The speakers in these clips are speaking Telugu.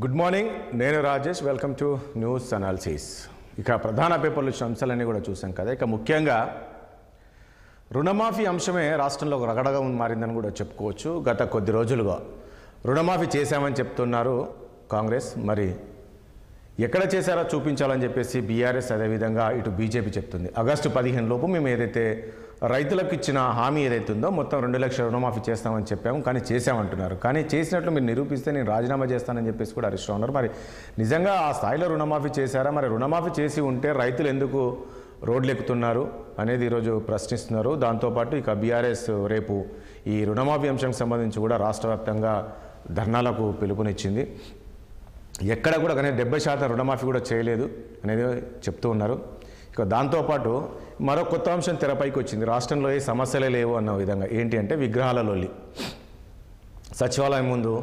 గుడ్ మార్నింగ్, నేను Rajesh. Welcome to news analysis. ఇక ప్రధాన పేపర్లు వచ్చిన అంశాలన్నీ కూడా చూసాం కదా. ఇక ముఖ్యంగా రుణమాఫీ అంశమే రాష్ట్రంలో ఒక రగడగా మారిందని కూడా చెప్పుకోవచ్చు. గత కొద్ది రోజులుగా రుణమాఫీ చేశామని చెప్తున్నారు కాంగ్రెస్. మరి ఎక్కడ చేశారో చూపించాలని చెప్పేసి బీఆర్ఎస్, అదేవిధంగా ఇటు బీజేపీ చెప్తుంది. ఆగస్టు 15 లోపు మేము ఏదైతే రైతులకు ఇచ్చిన హామీ ఏదైతే ఉందో మొత్తం 2 లక్షల రుణమాఫీ చేస్తామని చెప్పాము, కానీ చేశామంటున్నారు. కానీ చేసినట్లు మీరు నిరూపిస్తే నేను రాజీనామా చేస్తానని చెప్పేసి కూడా హరీష్ రావు ఉన్నారు. మరి నిజంగా ఆ స్థాయిలో రుణమాఫీ చేశారా? మరి రుణమాఫీ చేసి ఉంటే రైతులు ఎందుకు రోడ్లు ఎక్కుతున్నారు అనేది ఈరోజు ప్రశ్నిస్తున్నారు. దాంతోపాటు ఇక బీఆర్ఎస్ రేపు ఈ రుణమాఫీ అంశానికి సంబంధించి కూడా రాష్ట్ర వ్యాప్తంగా ధర్నాలకు పిలుపునిచ్చింది. ఎక్కడ కూడా కానీ 70% రుణమాఫీ కూడా చేయలేదు అనేది చెప్తూ ఉన్నారు. ఇక దాంతోపాటు మరో కొత్త అంశం తెరపైకి వచ్చింది. రాష్ట్రంలో ఏ సమస్యలే లేవు అన్న విధంగా. ఏంటి అంటే విగ్రహాల లొల్లి. సచివాలయం ముందు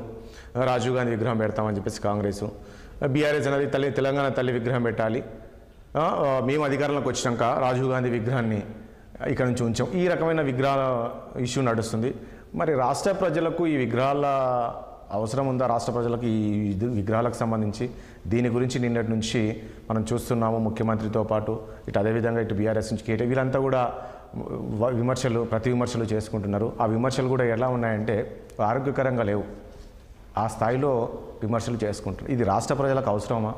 రాజీవ్ గాంధీ విగ్రహం పెడతామని చెప్పేసి కాంగ్రెస్, బీఆర్ఎస్ అనేది తెలంగాణ తల్లి విగ్రహం పెట్టాలి, మేము అధికారంలోకి వచ్చినాక రాజీవ్ గాంధీ విగ్రహాన్ని ఇక్కడ నుంచి ఉంచాం. ఈ రకమైన విగ్రహాల ఇష్యూ నడుస్తుంది. మరి రాష్ట్ర ప్రజలకు ఈ విగ్రహాల అవసరం ఉందా? రాష్ట్ర ప్రజలకు ఈ విగ్రహాలకు సంబంధించి దీని గురించి నిన్నటి నుంచి మనం చూస్తున్నాము. ముఖ్యమంత్రితో పాటు ఇటు అదేవిధంగా ఇటు బీఆర్ఎస్ నుంచి కేటీ వీళ్ళంతా కూడా ప్రతి విమర్శలు చేసుకుంటున్నారు. ఆ విమర్శలు కూడా ఎలా ఉన్నాయంటే ఆరోగ్యకరంగా లేవు. ఆ స్థాయిలో విమర్శలు చేసుకుంటున్నారు. ఇది రాష్ట్ర ప్రజలకు అవసరమా?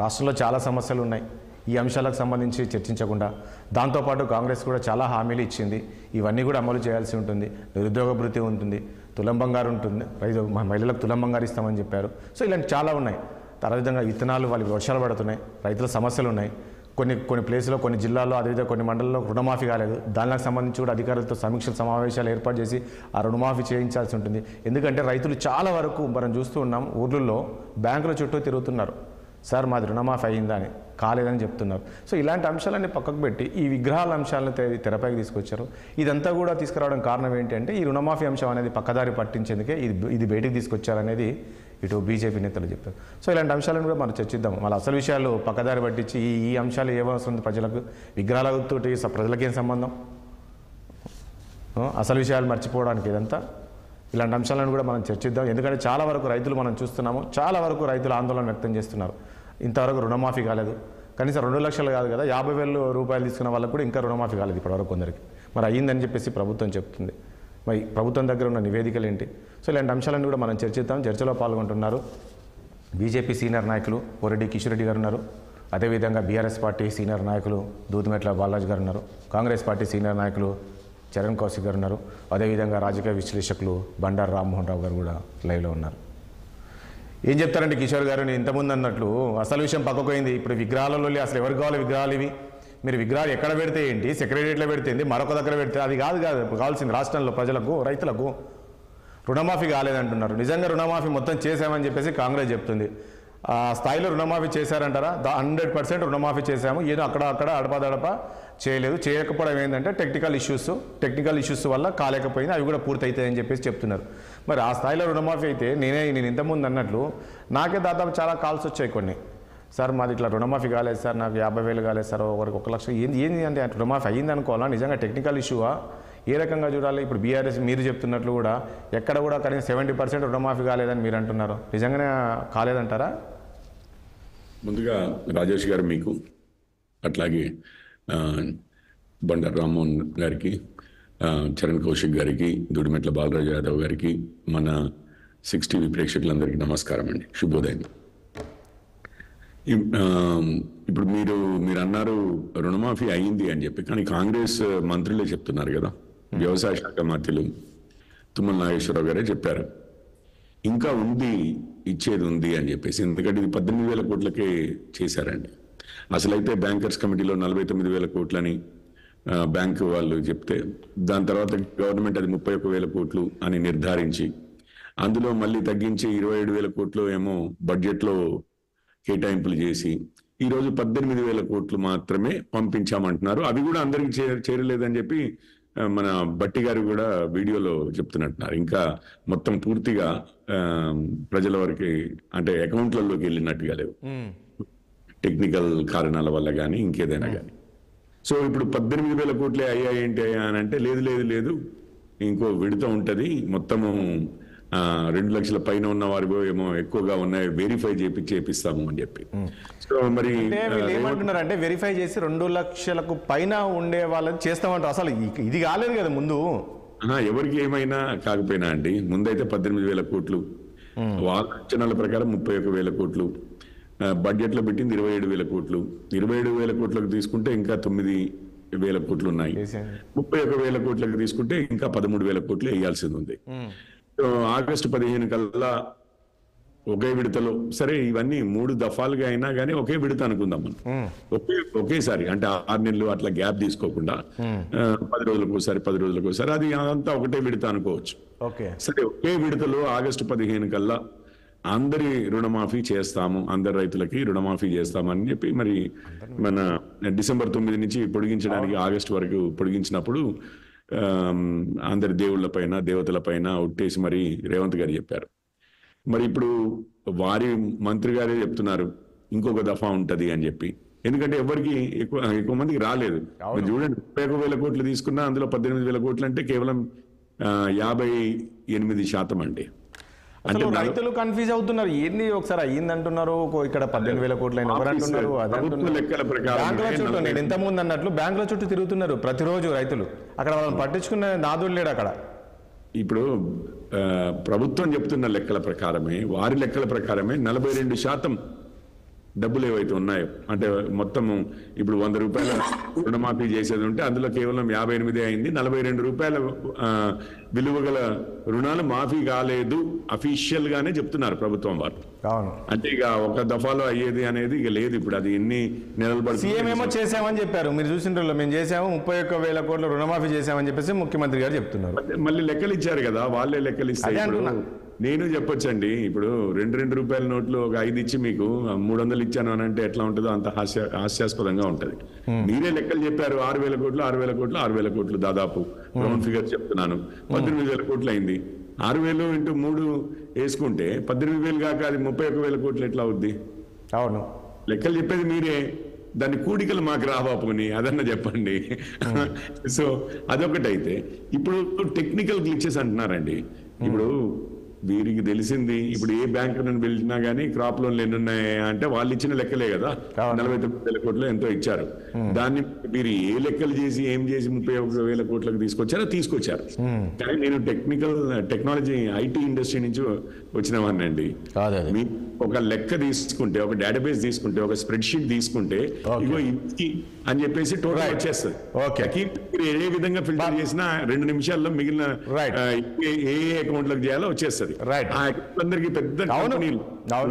రాష్ట్రంలో చాలా సమస్యలు ఉన్నాయి. ఈ అంశాలకు సంబంధించి చర్చించకుండా దాంతోపాటు కాంగ్రెస్ కూడా చాలా హామీలు ఇచ్చింది. ఇవన్నీ కూడా అమలు చేయాల్సి ఉంటుంది. నిరుద్యోగ భృతి ఉంటుంది, తులం బంగారు ఉంటుంది, మహిళలకు తులం బంగారు ఇస్తామని చెప్పారు. సో ఇలాంటి చాలా ఉన్నాయి. అదేవిధంగా విత్తనాలు వాళ్ళకి వర్షాలు పడుతున్నాయి, రైతుల సమస్యలు ఉన్నాయి. కొన్ని ప్లేసులో, కొన్ని జిల్లాల్లో, అదేవిధంగా కొన్ని మండలాల్లో రుణమాఫీ కాలేదు. దానికి సంబంధించి కూడా అధికారులతో సమీక్ష సమావేశాలు ఏర్పాటు చేసి ఆ రుణమాఫీ చేయించాల్సి ఉంటుంది. ఎందుకంటే రైతులు చాలా వరకు మనం చూస్తూ ఉన్నాం, ఊర్లలో బ్యాంకుల చుట్టూ తిరుగుతున్నారు. సార్ మాది రుణమాఫీ అయ్యిందా అని, కాలేదని చెప్తున్నారు. సో ఇలాంటి అంశాలన్నీ పక్కకు పెట్టి ఈ విగ్రహాల అంశాలను తెరపైకి తీసుకొచ్చారు. ఇదంతా కూడా తీసుకురావడం కారణం ఏంటంటే ఈ రుణమాఫీ అంశం అనేది పక్కదారి పట్టించేందుకే ఇది బయటికి తీసుకొచ్చారనేది ఇటు బీజేపీ నేతలు చెప్పారు. సో ఇలాంటి అంశాలను కూడా మనం చర్చిద్దాం. మళ్ళీ అసలు విషయాలు పక్కదారి పట్టించి ఈ అంశాలు ఏమవసరం ప్రజలకు, విగ్రహాలతోటి ప్రజలకేం సంబంధం, అసలు విషయాలు మర్చిపోవడానికి ఇదంతా. ఇలాంటి అంశాలను కూడా మనం చర్చిద్దాం. ఎందుకంటే చాలా వరకు రైతులు మనం చూస్తున్నాము, చాలా వరకు రైతులు ఆందోళన వ్యక్తం చేస్తున్నారు. ఇంతవరకు రుణమాఫీ కాలేదు. కనీసం 2 లక్షలు కాదు కదా, 50,000 రూపాయలు తీసుకున్న వాళ్ళకు కూడా ఇంకా రుణమాఫీ కాలేదు ఇప్పటివరకు కొందరికి. మరి అయ్యిందని చెప్పేసి ప్రభుత్వం చెప్తుంది. మరి ప్రభుత్వం దగ్గర ఉన్న నివేదికలు ఏంటి? సో ఇలాంటి అంశాలను కూడా మనం చర్చిద్దాం. చర్చలో పాల్గొంటున్నారు బీజేపీ సీనియర్ నాయకులు పోరెడ్డి కిషన్ రెడ్డి గారు ఉన్నారు. అదేవిధంగా బీఆర్ఎస్ పార్టీ సీనియర్ నాయకులు దూదిమెట్ల బాలాజీ గారు ఉన్నారు. కాంగ్రెస్ పార్టీ సీనియర్ నాయకులు చరణ్ కౌశిక్ గారు ఉన్నారు. అదేవిధంగా రాజకీయ విశ్లేషకులు బండారు రామ్మోహన్ రావు గారు కూడా లైవ్లో ఉన్నారు. ఏం చెప్తారంటే కిషోర్ గారు, నేను ఇంతకుముందు అన్నట్లు అసలు విషయం పక్కపోయింది. ఇప్పుడు విగ్రహాలలో అసలు ఎవరికి కావాలి విగ్రహాలు? ఇవి మీరు విగ్రహాలు ఎక్కడ పెడితే ఏంటి, సెక్రటరియట్లో పెడితే ఏంటి, మరొక దగ్గర పెడితే అది కాదు కావాల్సింది. రాష్ట్రంలో ప్రజలకు, రైతులకు రుణమాఫీ కాలేదంటున్నారు. నిజంగా రుణమాఫీ మొత్తం చేశామని చెప్పేసి కాంగ్రెస్ చెప్తుంది. ఆ స్థాయిలో రుణమాఫీ చేశారంటారా? 100% రుణమాఫీ చేశాము, ఏదో అక్కడ అడపదడప చేయలేదు. చేయకపోవడం ఏంటంటే టెక్నికల్ ఇష్యూస్ వల్ల కాలేకపోయింది, అవి కూడా పూర్తి అవుతాయని చెప్పేసి చెప్తున్నారు. మరి ఆ స్థాయిలో రుణమాఫీ అయితే నేను ఇంతకుముందు అన్నట్లు నాకే దాదాపు చాలా కాల్స్ వచ్చాయి కొన్ని. సార్ మాది ఇట్లా రుణమాఫీ కాలేదు సార్, నాకు 50,000 కాలేదు సార్, ఒకరికి 1 లక్ష. ఏంది అంటే రుణమాఫీ అయ్యింది అనుకోవాలా? నిజంగా టెక్నికల్ ఇష్యూవా? ఏ రకంగా చూడాలి? ఇప్పుడు బీఆర్ఎస్ మీరు చెప్తున్నట్లు కూడా ఎక్కడ కూడా కనీసం 70% రుణమాఫీ కాలేదని మీరు అంటున్నారు. నిజంగానే కాలేదంటారా? ముందుగా రాజేష్ గారు మీకు, అట్లాగే బండారు రామ్మోహన్ గారికి, చరణ్ కౌశిక్ గారికి, దూడిమెట్ల బాలరాజు యాదవ్ గారికి, మన 6 టీవీ ప్రేక్షకులందరికీ నమస్కారం అండి, శుభోదయం. ఇప్పుడు మీరు అన్నారు రుణమాఫీ అయింది అని చెప్పి, కానీ కాంగ్రెస్ మంత్రులే చెప్తున్నారు కదా, వ్యవసాయ శాఖ మంత్రులు తుమ్మల నాగేశ్వరరావు గారే చెప్పారు ఇంకా ఉంది, ఇచ్చేది ఉంది అని చెప్పేసి. ఎందుకంటే ఇది 18,000 కోట్లకే చేశారండి. అసలైతే బ్యాంకర్స్ కమిటీలో 49,000 కోట్లని బ్యాంకు వాళ్ళు చెప్తే, దాని తర్వాత గవర్నమెంట్ అది 31,000 కోట్లు అని నిర్ధారించి, అందులో మళ్ళీ తగ్గించి 27,000 కోట్లు ఏమో బడ్జెట్లో కేటాయింపులు చేసి ఈరోజు 18,000 కోట్లు మాత్రమే పంపించామంటున్నారు. అవి కూడా అందరికి చేరలేదని చెప్పి మన బట్టి గారు కూడా వీడియోలో చెప్తున్నట్టున్నారు. ఇంకా మొత్తం పూర్తిగా ప్రజల వరకు అంటే అకౌంట్లలోకి వెళ్ళినట్టుగా లేవు, టెక్నికల్ కారణాల వల్ల కానీ ఇంకేదైనా కానీ. సో ఇప్పుడు 18,000 కోట్లే అయ్యాయి ఏంటి అని అంటే లేదు ఇంకో విడత ఉంటుంది, మొత్తము 2 లక్షల పైన ఉన్న వారికో ఏమో ఎక్కువగా ఉన్నాయి, వెరిఫై చేపిస్తాము అని చెప్పి. సో మరి ఏమంటున్నారు అంటే వెరిఫై చేసి 2 లక్షలకు పైన ఉండే వాళ్ళని చేస్తామంటారు. అసలు ఇది కాలేదు కదా ముందు. ఎవరికి ఏమైనా కాకపోయినా అండి, ముందైతే 18,000 కోట్లు, వాళ్ళ అంచనాల ప్రకారం 31,000 కోట్లు, బడ్జెట్ లో పెట్టింది 27,000 కోట్లు. 27,000 కోట్లకు తీసుకుంటే ఇంకా 9,000 కోట్లు ఉన్నాయి. 31,000 కోట్లకు తీసుకుంటే ఇంకా 13,000 కోట్లు వేయాల్సింది ఉంది. ఆగస్టు 15 కల్లా ఒకే విడతలో, సరే ఇవన్నీ 3 దఫాలుగా అయినా కానీ ఒకే విడత అనుకుందాం మనం, ఒకేసారి అంటే 6 నెలలు అట్లా గ్యాప్ తీసుకోకుండా 10 రోజులకు ఒకసారి అది అంతా ఒకటే విడత అనుకోవచ్చు. సరే ఒకే విడతలో ఆగస్టు 15 కల్లా అందరి రుణమాఫీ చేస్తాము, అందరి రైతులకి రుణమాఫీ చేస్తామని చెప్పి మరి మన డిసెంబర్ 9 నుంచి పొడిగించడానికి ఆగస్టు వరకు పొడిగించినప్పుడు అందరి దేవుళ్ళ పైన దేవతల పైన ఒట్టేసి మరి రేవంత్ గారు చెప్పారు. మరి ఇప్పుడు వారి మంత్రి గారే చెప్తున్నారు ఇంకొక దఫా ఉంటది అని చెప్పి. ఎందుకంటే ఎవరికి ఎక్కువ మందికి రాలేదు. చూడండి, 31,000 కోట్లు తీసుకున్నా అందులో 18,000 కోట్లు అంటే కేవలం 58% అండి. అంటే రైతులు కన్ఫ్యూజ్ అవుతున్నారు, ఏంది ఒకసారి అయ్యిందంటున్నారు, ఇక్కడ 18,000 కోట్లు అయిన ఎవరు అంటున్నారు, అదే బ్యాంకుల చుట్టూ. నేను ఇంతకుముందు అన్నట్లు బ్యాంకుల చుట్టూ తిరుగుతున్నారు ప్రతిరోజు రైతులు, అక్కడ వాళ్ళని పట్టించుకునే నాదుడు లేడు అక్కడ. ఇప్పుడు ప్రభుత్వం చెప్తున్న లెక్కల ప్రకారమే, వారి లెక్కల ప్రకారమే 42% డబ్బులు ఏవైతే ఉన్నాయో, అంటే మొత్తం ఇప్పుడు 100 రూపాయల రుణమాఫీ చేసేది ఉంటే అందులో కేవలం 58 అయింది. 42 రూపాయల విలువ గల రుణాలు మాఫీ కాలేదు అఫీషియల్ గానే చెప్తున్నారు ప్రభుత్వం వారు. అంటే ఇక ఒక దఫాలో అయ్యేది అనేది ఇక లేదు. ఇప్పుడు అది ఎన్ని నెలలు పడుతుంది. సీఎం ఏమో చేశామని చెప్పారు, మీరు చూసిన మేము చేసాము 31,000 కోట్ల రుణమాఫీ చేశామని చెప్పేసి ముఖ్యమంత్రి గారు చెప్తున్నారు. మళ్ళీ లెక్కలు ఇచ్చారు కదా, వాళ్ళే లెక్కలు ఇస్తారు. నేను చెప్పొచ్చండి, ఇప్పుడు 2 రూపాయల నోట్లు ఒక 5 ఇచ్చి మీకు 300 ఇచ్చాను అని అంటే ఎట్లా ఉంటుందో అంత హాస్యాస్పదంగా ఉంటది. మీరే లెక్కలు చెప్పారు, 6,000 కోట్లు దాదాపు రౌండ్ ఫిగర్ చెప్తున్నాను, 18,000 కోట్లు అయింది. 6,000 × 3 వేసుకుంటే 18,000 కాక అది 31,000 కోట్లు ఎట్లా అవుద్ది? అవును, లెక్కలు చెప్పేది మీరే, దాన్ని కూడికలు మాకు రాబాపుని అదన్నా చెప్పండి. సో అదొకటైతే ఇప్పుడు టెక్నికల్ గ్లిచెస్ అంటున్నారండి. ఇప్పుడు వీరికి తెలిసింది, ఇప్పుడు ఏ బ్యాంకు నుండి వెళ్ళినా కానీ క్రాప్ లోన్లు ఎన్ని ఉన్నాయి అంటే వాళ్ళు ఇచ్చిన లెక్కలే కదా, 49,000 కోట్లు ఎంతో ఇచ్చారు. దాన్ని మీరు ఏ లెక్కలు చేసి ఏం చేసి 31,000 కోట్లకు తీసుకొచ్చారు. కానీ నేను టెక్నాలజీ ఐటీ ఇండస్ట్రీ నుంచి వచ్చిన వాడినండి. ఒక లెక్క తీసుకుంటే, ఒక డేటాబేస్ తీసుకుంటే, ఒక స్ప్రెడ్ షీట్ తీసుకుంటే ఇగో ఇది అని చెప్పేసి టోటల్ వచ్చేస్తుంది. మీరు ఏ విధంగా ఫిల్టర్ చేసినా 2 నిమిషాల్లో మిగిలిన ఏ అకౌంట్లకు చేయాలో వచ్చేస్తుంది. ఆ అకౌంట్ అందరికి పెద్ద కంపెనీలు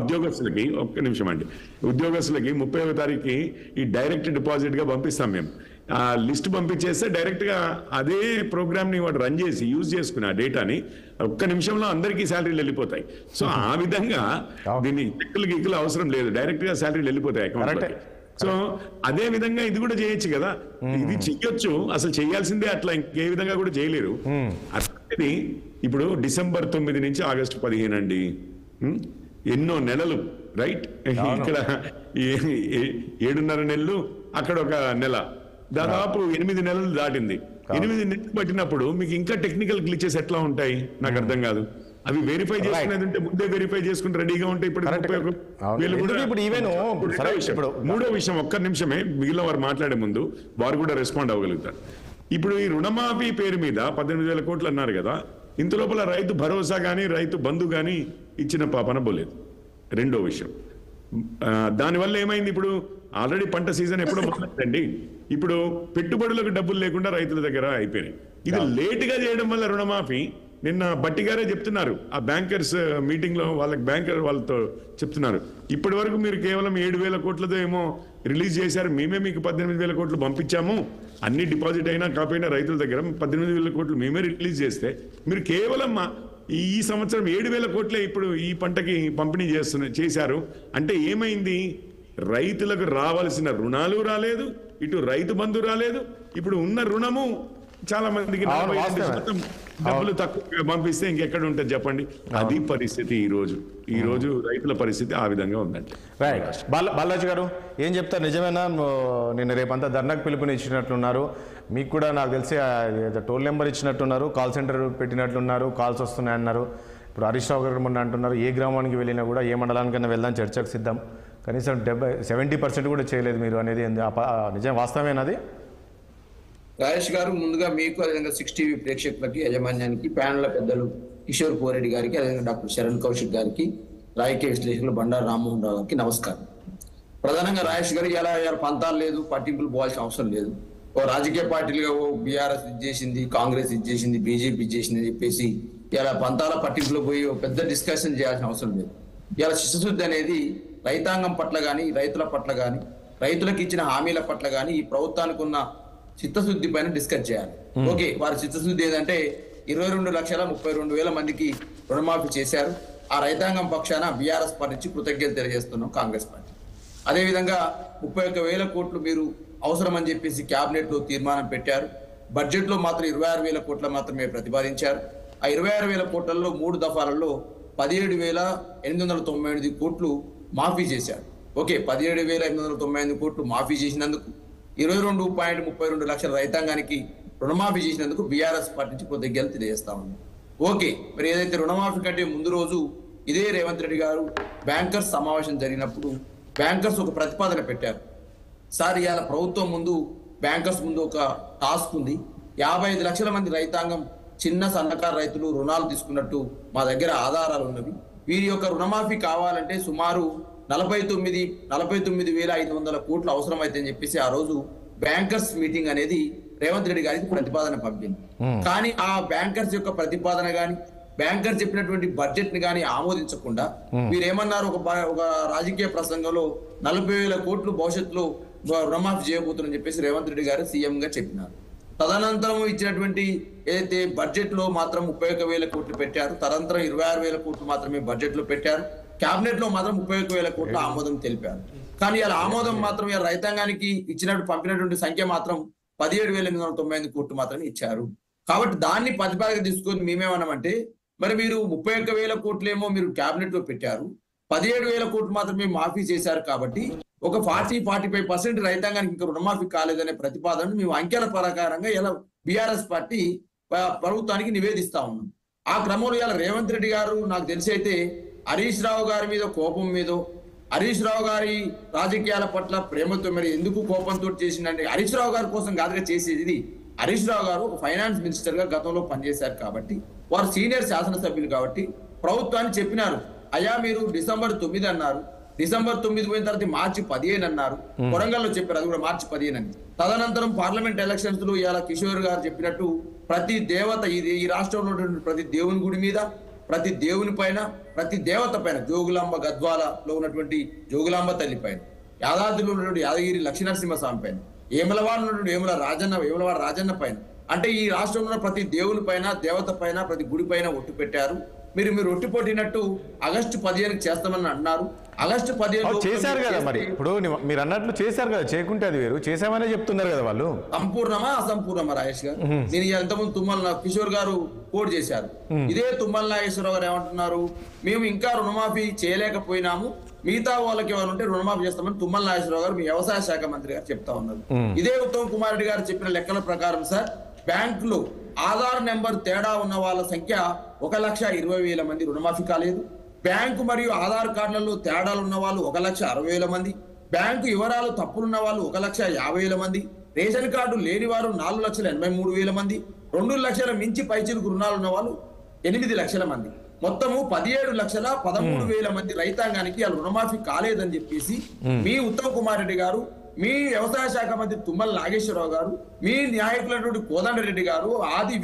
ఉద్యోగస్తులకి, ఒక్క నిమిషం అండి, ఉద్యోగస్తులకి 30వ తారీఖుకి ఈ డైరెక్ట్ డిపాజిట్ గా పంపిస్తాం మేము. ఆ లిస్ట్ పంపించేస్తే డైరెక్ట్ గా అదే ప్రోగ్రామ్ ని వాడు రన్ చేసి యూజ్ చేసుకుని ఆ డేటాని ఒక్క నిమిషంలో అందరికీ శాలరీలు వెళ్ళిపోతాయి. సో ఆ విధంగా దీన్ని గిక్కులు అవసరం లేదు, డైరెక్ట్ గా శాలరీలు వెళ్ళిపోతాయి అకౌంట్. సో అదే విధంగా ఇది కూడా చేయొచ్చు కదా, ఇది చెయ్యొచ్చు. అసలు చేయాల్సిందే అట్లా, ఇంకే విధంగా కూడా చేయలేరు. అట్లది ఇప్పుడు డిసెంబర్ 9 నుంచి ఆగస్టు 15 అండి, ఎన్నో నెలలు, రైట్? ఇక్కడ 7.5 నెలలు, అక్కడ ఒక నెల, దాదాపు 8 నెలలు దాటింది. 8 నెలలు పట్టినప్పుడు మీకు ఇంకా టెక్నికల్ గ్లిచెస్ ఎట్లా ఉంటాయి నాకు అర్థం కాదు. అవి వెరిఫై చేసుకునేది ఉంటే ముందే వెరిఫై చేసుకుని రెడీగా ఉంటే ఇప్పుడు 31,000. మూడో విషయం, ఒక్క నిమిషమే, మిగిలిన వారు మాట్లాడే ముందు వారు కూడా రెస్పాండ్ అవ్వగలుగుతారు. ఇప్పుడు ఈ రుణమాఫీ పేరు మీద 18,000 కోట్లు అన్నారు కదా, ఇంత లోపల రైతు భరోసా కానీ రైతు బంధు కానీ ఇచ్చిన పాపన పోలేదు. రెండో విషయం, దానివల్ల ఏమైంది, ఇప్పుడు ఆల్రెడీ పంట సీజన్ ఎప్పుడో మొదలైందండి. ఇప్పుడు పెట్టుబడులకు డబ్బులు లేకుండా రైతుల దగ్గర అయిపోయినాయి. ఇది లేటుగా చేయడం వల్ల రుణమాఫీ, నిన్న బట్టి గారే చెప్తున్నారు ఆ బ్యాంకర్స్ మీటింగ్ లో, బ్యాంకర్ వాళ్ళతో చెప్తున్నారు, ఇప్పటి వరకు మీరు కేవలం 7,000 కోట్లతో ఏమో రిలీజ్ చేశారు, మేమే మీకు 18,000 కోట్లు పంపించాము, అన్ని డిపాజిట్ అయినా కాకపోయినా రైతుల దగ్గర 18,000 కోట్లు మేమే రిలీజ్ చేస్తే మీరు కేవలం ఈ సంవత్సరం 7,000 కోట్లే ఇప్పుడు ఈ పంటకి పంపిణీ చేశారు. అంటే ఏమైంది, రైతులకు రావాల్సిన రుణాలు రాలేదు, ఇటు రైతు బంధు రాలేదు, ఇప్పుడు ఉన్న రుణము చాలా మందికి 45% డబ్బులు తక్కువ పంపిస్తే ఇంకెక్కడ ఉంటుంది చెప్పండి. అది పరిస్థితి ఈ రోజు రైతుల పరిస్థితి ఆ విధంగా ఉందండి. రైట్, బాలాజీ గారు ఏం చెప్తారు, నిజమేనా? నిన్న రేపంతా ధర్నాకు పిలుపునిచ్చినట్లున్నారు, మీకు కూడా నాకు తెలిసి టోల్ నెంబర్ ఇచ్చినట్టున్నారు, కాల్ సెంటర్ పెట్టినట్లున్నారు, కాల్స్ వస్తున్నాయన్నారు, ఇప్పుడు హరీష్ రావు గారు మొన్న అంటున్నారు ఏ గ్రామానికి వెళ్ళినా కూడా ఏ మండలానికైనా వెళ్దాం చర్చకు సిద్ధం, కనీసం 70% కూడా చేయలేదు మీరు అనేది నిజం వాస్తవేనది? రాజేష్ గారు, ముందుగా మీకు అదేవిధంగా 6 టీవీ ప్రేక్షకులకి, యాజమాన్యానికి, ప్యానెల్ పెద్దలు కిషోర్ పోరెడ్డి గారికి, అదేవిధంగా డాక్టర్ శరణ్ కౌశిక్ గారికి, రాజకీయ విశ్లేషకులు బండారు రామ్మోహన్ రావు గారికి నమస్కారం. ప్రధానంగా రాజేష్ గారు ఇలా పంతాలు లేదు, పట్టింపులు పోవాల్సిన అవసరం లేదు. ఓ రాజకీయ పార్టీలుగా ఓ బీఆర్ఎస్ ఇచ్చేసింది, కాంగ్రెస్ ఇచ్చేసింది, బీజేపీ ఇచ్చేసింది అని చెప్పేసి ఇలా పంతాల పట్టింపులో పోయి పెద్ద డిస్కషన్ చేయాల్సిన అవసరం లేదు. ఇలా చిత్తశుద్ధి అనేది రైతాంగం పట్ల కానీ, రైతుల పట్ల కానీ, రైతులకు ఇచ్చిన హామీల పట్ల కానీ ఈ ప్రభుత్వానికి ఉన్న చిత్తశుద్ధి పైన డిస్కస్ చేయాలి. ఓకే, వారి చిత్తశుద్ధి ఏదంటే 22,32,000 మందికి రుణమాఫీ చేశారు. ఆ రైతాంగం పక్షాన బీఆర్ఎస్ పార్టీ నుంచి కృతజ్ఞతలు తెలియజేస్తున్నాం కాంగ్రెస్ పార్టీ. అదేవిధంగా 31,000 కోట్లు మీరు అవసరం అని చెప్పేసి క్యాబినెట్ లో తీర్మానం పెట్టారు. బడ్జెట్ లో మాత్రం 26,000 కోట్ల మాత్రమే ప్రతిపాదించారు. ఆ 26,000 కోట్లలో 3 దఫాలలో 17,898 కోట్లు మాఫీ చేశారు. ఓకే, 17,898 కోట్లు మాఫీ చేసినందుకు 22.32 లక్షల రైతాంగానికి రుణమాఫీ చేసినందుకు బీఆర్ఎస్ పార్టీ నుంచి కృతజ్ఞతలు తెలియజేస్తా ఉంది. ఓకే, మరి ఏదైతే రుణమాఫీ కంటే ముందు రోజు ఇదే రేవంత్ రెడ్డి గారు బ్యాంకర్స్ సమావేశం జరిగినప్పుడు బ్యాంకర్స్ ఒక ప్రతిపాదన పెట్టారు. సార్, ఇవాళ ప్రభుత్వం ముందు, బ్యాంకర్స్ ముందు ఒక టాస్క్ ఉంది. 55 లక్షల మంది రైతాంగం, చిన్న సన్నకారు రైతులు రుణాలు తీసుకున్నట్టు మా దగ్గర ఆధారాలు ఉన్నవి. వీరి యొక్క రుణమాఫీ కావాలంటే సుమారు 49,500 కోట్లు అవసరమైతే అని చెప్పేసి ఆ రోజు బ్యాంకర్స్ మీటింగ్ అనేది రేవంత్ రెడ్డి గారికి ప్రతిపాదన పంపింది. కానీ ఆ బ్యాంకర్స్ యొక్క ప్రతిపాదన గాని, బ్యాంకర్స్ చెప్పినటువంటి బడ్జెట్ ని కానీ ఆమోదించకుండా వీరేమన్నారు, ఒక రాజకీయ ప్రసంగంలో 40,000 కోట్లు భవిష్యత్తులో రుణమాఫీ చేయబోతుందని చెప్పేసి రేవంత్ రెడ్డి గారు సీఎం గా చెప్పినారు. తదనంతరం ఇచ్చినటువంటి ఏదైతే బడ్జెట్ లో మాత్రం 31,000 కోట్లు పెట్టారు. తదనంతరం 26,000 కోట్లు మాత్రమే బడ్జెట్ లో పెట్టారు. కేబినెట్ లో మాత్రం 31,000 కోట్ల ఆమోదం తెలిపారు. కానీ ఇలా ఆమోదం మాత్రం రైతాంగానికి పంపినటువంటి సంఖ్య మాత్రం 17,898 కోట్లు మాత్రమే ఇచ్చారు. కాబట్టి దాన్ని ప్రతిపాదన తీసుకొని మేమేమన్నామంటే, మరి మీరు 31,000 కోట్లేమో మీరు కేబినెట్ లో పెట్టారు, 17,000 కోట్లు మాత్రమే మాఫీ చేశారు. కాబట్టి ఒక 40-45% రైతాంగానికి ఇంకా రుణమాఫీ కాలేదనే ప్రతిపాదనను మేము అంకెల ప్రకారంగా ఇలా బీఆర్ఎస్ పార్టీ ప్రభుత్వానికి నివేదిస్తా ఉన్నాం. ఆ క్రమంలో ఇలా రేవంత్ రెడ్డి గారు నాకు తెలిసి అయితే హరీష్ రావు గారి మీద కోపం మీదో, హరీష్ రావు గారి రాజకీయాల పట్ల ప్రేమతో, మరి ఎందుకు కోపంతో చేసిందంటే హరీష్ రావు గారి కోసం కాదుగా చేసేది. హరీష్ రావు గారు ఒక ఫైనాన్స్ మినిస్టర్ గా గతంలో పనిచేశారు కాబట్టి, వారు సీనియర్ శాసనసభ్యులు కాబట్టి ప్రభుత్వాన్ని చెప్పినారు, అయ్యా మీరు December 9 అన్నారు, December 9 పోయిన తర్వాత March 15 అన్నారు, కొరంగల్లో చెప్పారు, అది కూడా March 15 అని. తదనంతరం పార్లమెంట్ ఎలక్షన్స్ లో ఇవాళ కిషోర్ గారు చెప్పినట్టు ప్రతి దేవత, ఈ రాష్ట్రంలో ఉన్నటువంటి ప్రతి దేవుని గుడి మీద, ప్రతి దేవుని పైన, ప్రతి దేవత పైన, జోగులాంబ గద్వాలలో ఉన్నటువంటి జోగులాంబ తల్లి పైన, యాదాద్రిలో ఉన్నటువంటి యాదగిరి లక్ష్మీనరసింహ స్వామి పైన, వేములవాడ ఉన్నటువంటి వేములవాడ రాజన్న పైన, అంటే ఈ రాష్ట్రంలో ఉన్న ప్రతి దేవుని పైన, దేవత పైన, ప్రతి గుడి పైన ఒట్టు పెట్టారు. మీరు ఒట్టి పొట్టినట్టు August 15 చేస్తామని అన్నారు. August 15 చేశారు కదా. మరి ఇప్పుడు మీరు అన్నట్లు చేశారు కదా, చేయకుంటే అది వేరు, చేశామనే చెప్తున్నారు కదా వాళ్ళు. సంపూర్ణమా అసంపూర్ణమా రాజేష్ గారు? నేను ఎంతమంది కిషోర్ గారు కోడ్ చేశారు. ఇదే తుమ్మల నాగేశ్వరరావు గారు ఏమంటున్నారు, మేము ఇంకా రుణమాఫీ చేయలేకపోయినాము, మిగతా వాళ్ళకి ఎవరు ఉంటే రుణమాఫీ చేస్తామని తుమ్మల నాగేశ్వరరావు గారు, మీ వ్యవసాయ శాఖ మంత్రి గారు చెప్తా ఉన్నారు. ఇదే ఉత్తమ్ కుమార్ రెడ్డి గారు చెప్పిన లెక్కల ప్రకారం సార్, బ్యాంకులో ఆధార్ నెంబర్ తేడా ఉన్న వాళ్ళ సంఖ్య 1,20,000 మంది రుణమాఫీ కాలేదు. బ్యాంకు మరియు ఆధార్ కార్డులలో తేడాలు ఉన్న వాళ్ళు 1,60,000 మంది, బ్యాంకు వివరాలు తప్పులున్న వాళ్ళు 1,50,000 మంది, రేషన్ కార్డు లేని వారు 4,83,000 మంది, 2 లక్షల మించి పైచిలుకు రుణాలు ఉన్న వాళ్ళు 8 లక్షల మంది, మొత్తము 17,13,000 మంది రైతాంగానికి వాళ్ళు రుణమాఫీ కాలేదని చెప్పేసి మీ ఉత్తమ్ కుమార్ రెడ్డి గారు, మీ వ్యవసాయ శాఖ మంత్రి తుమ్మల నాగేశ్వరరావు గారు, మీ నాయకులైనటువంటి కోదండరెడ్డి గారు, ఆది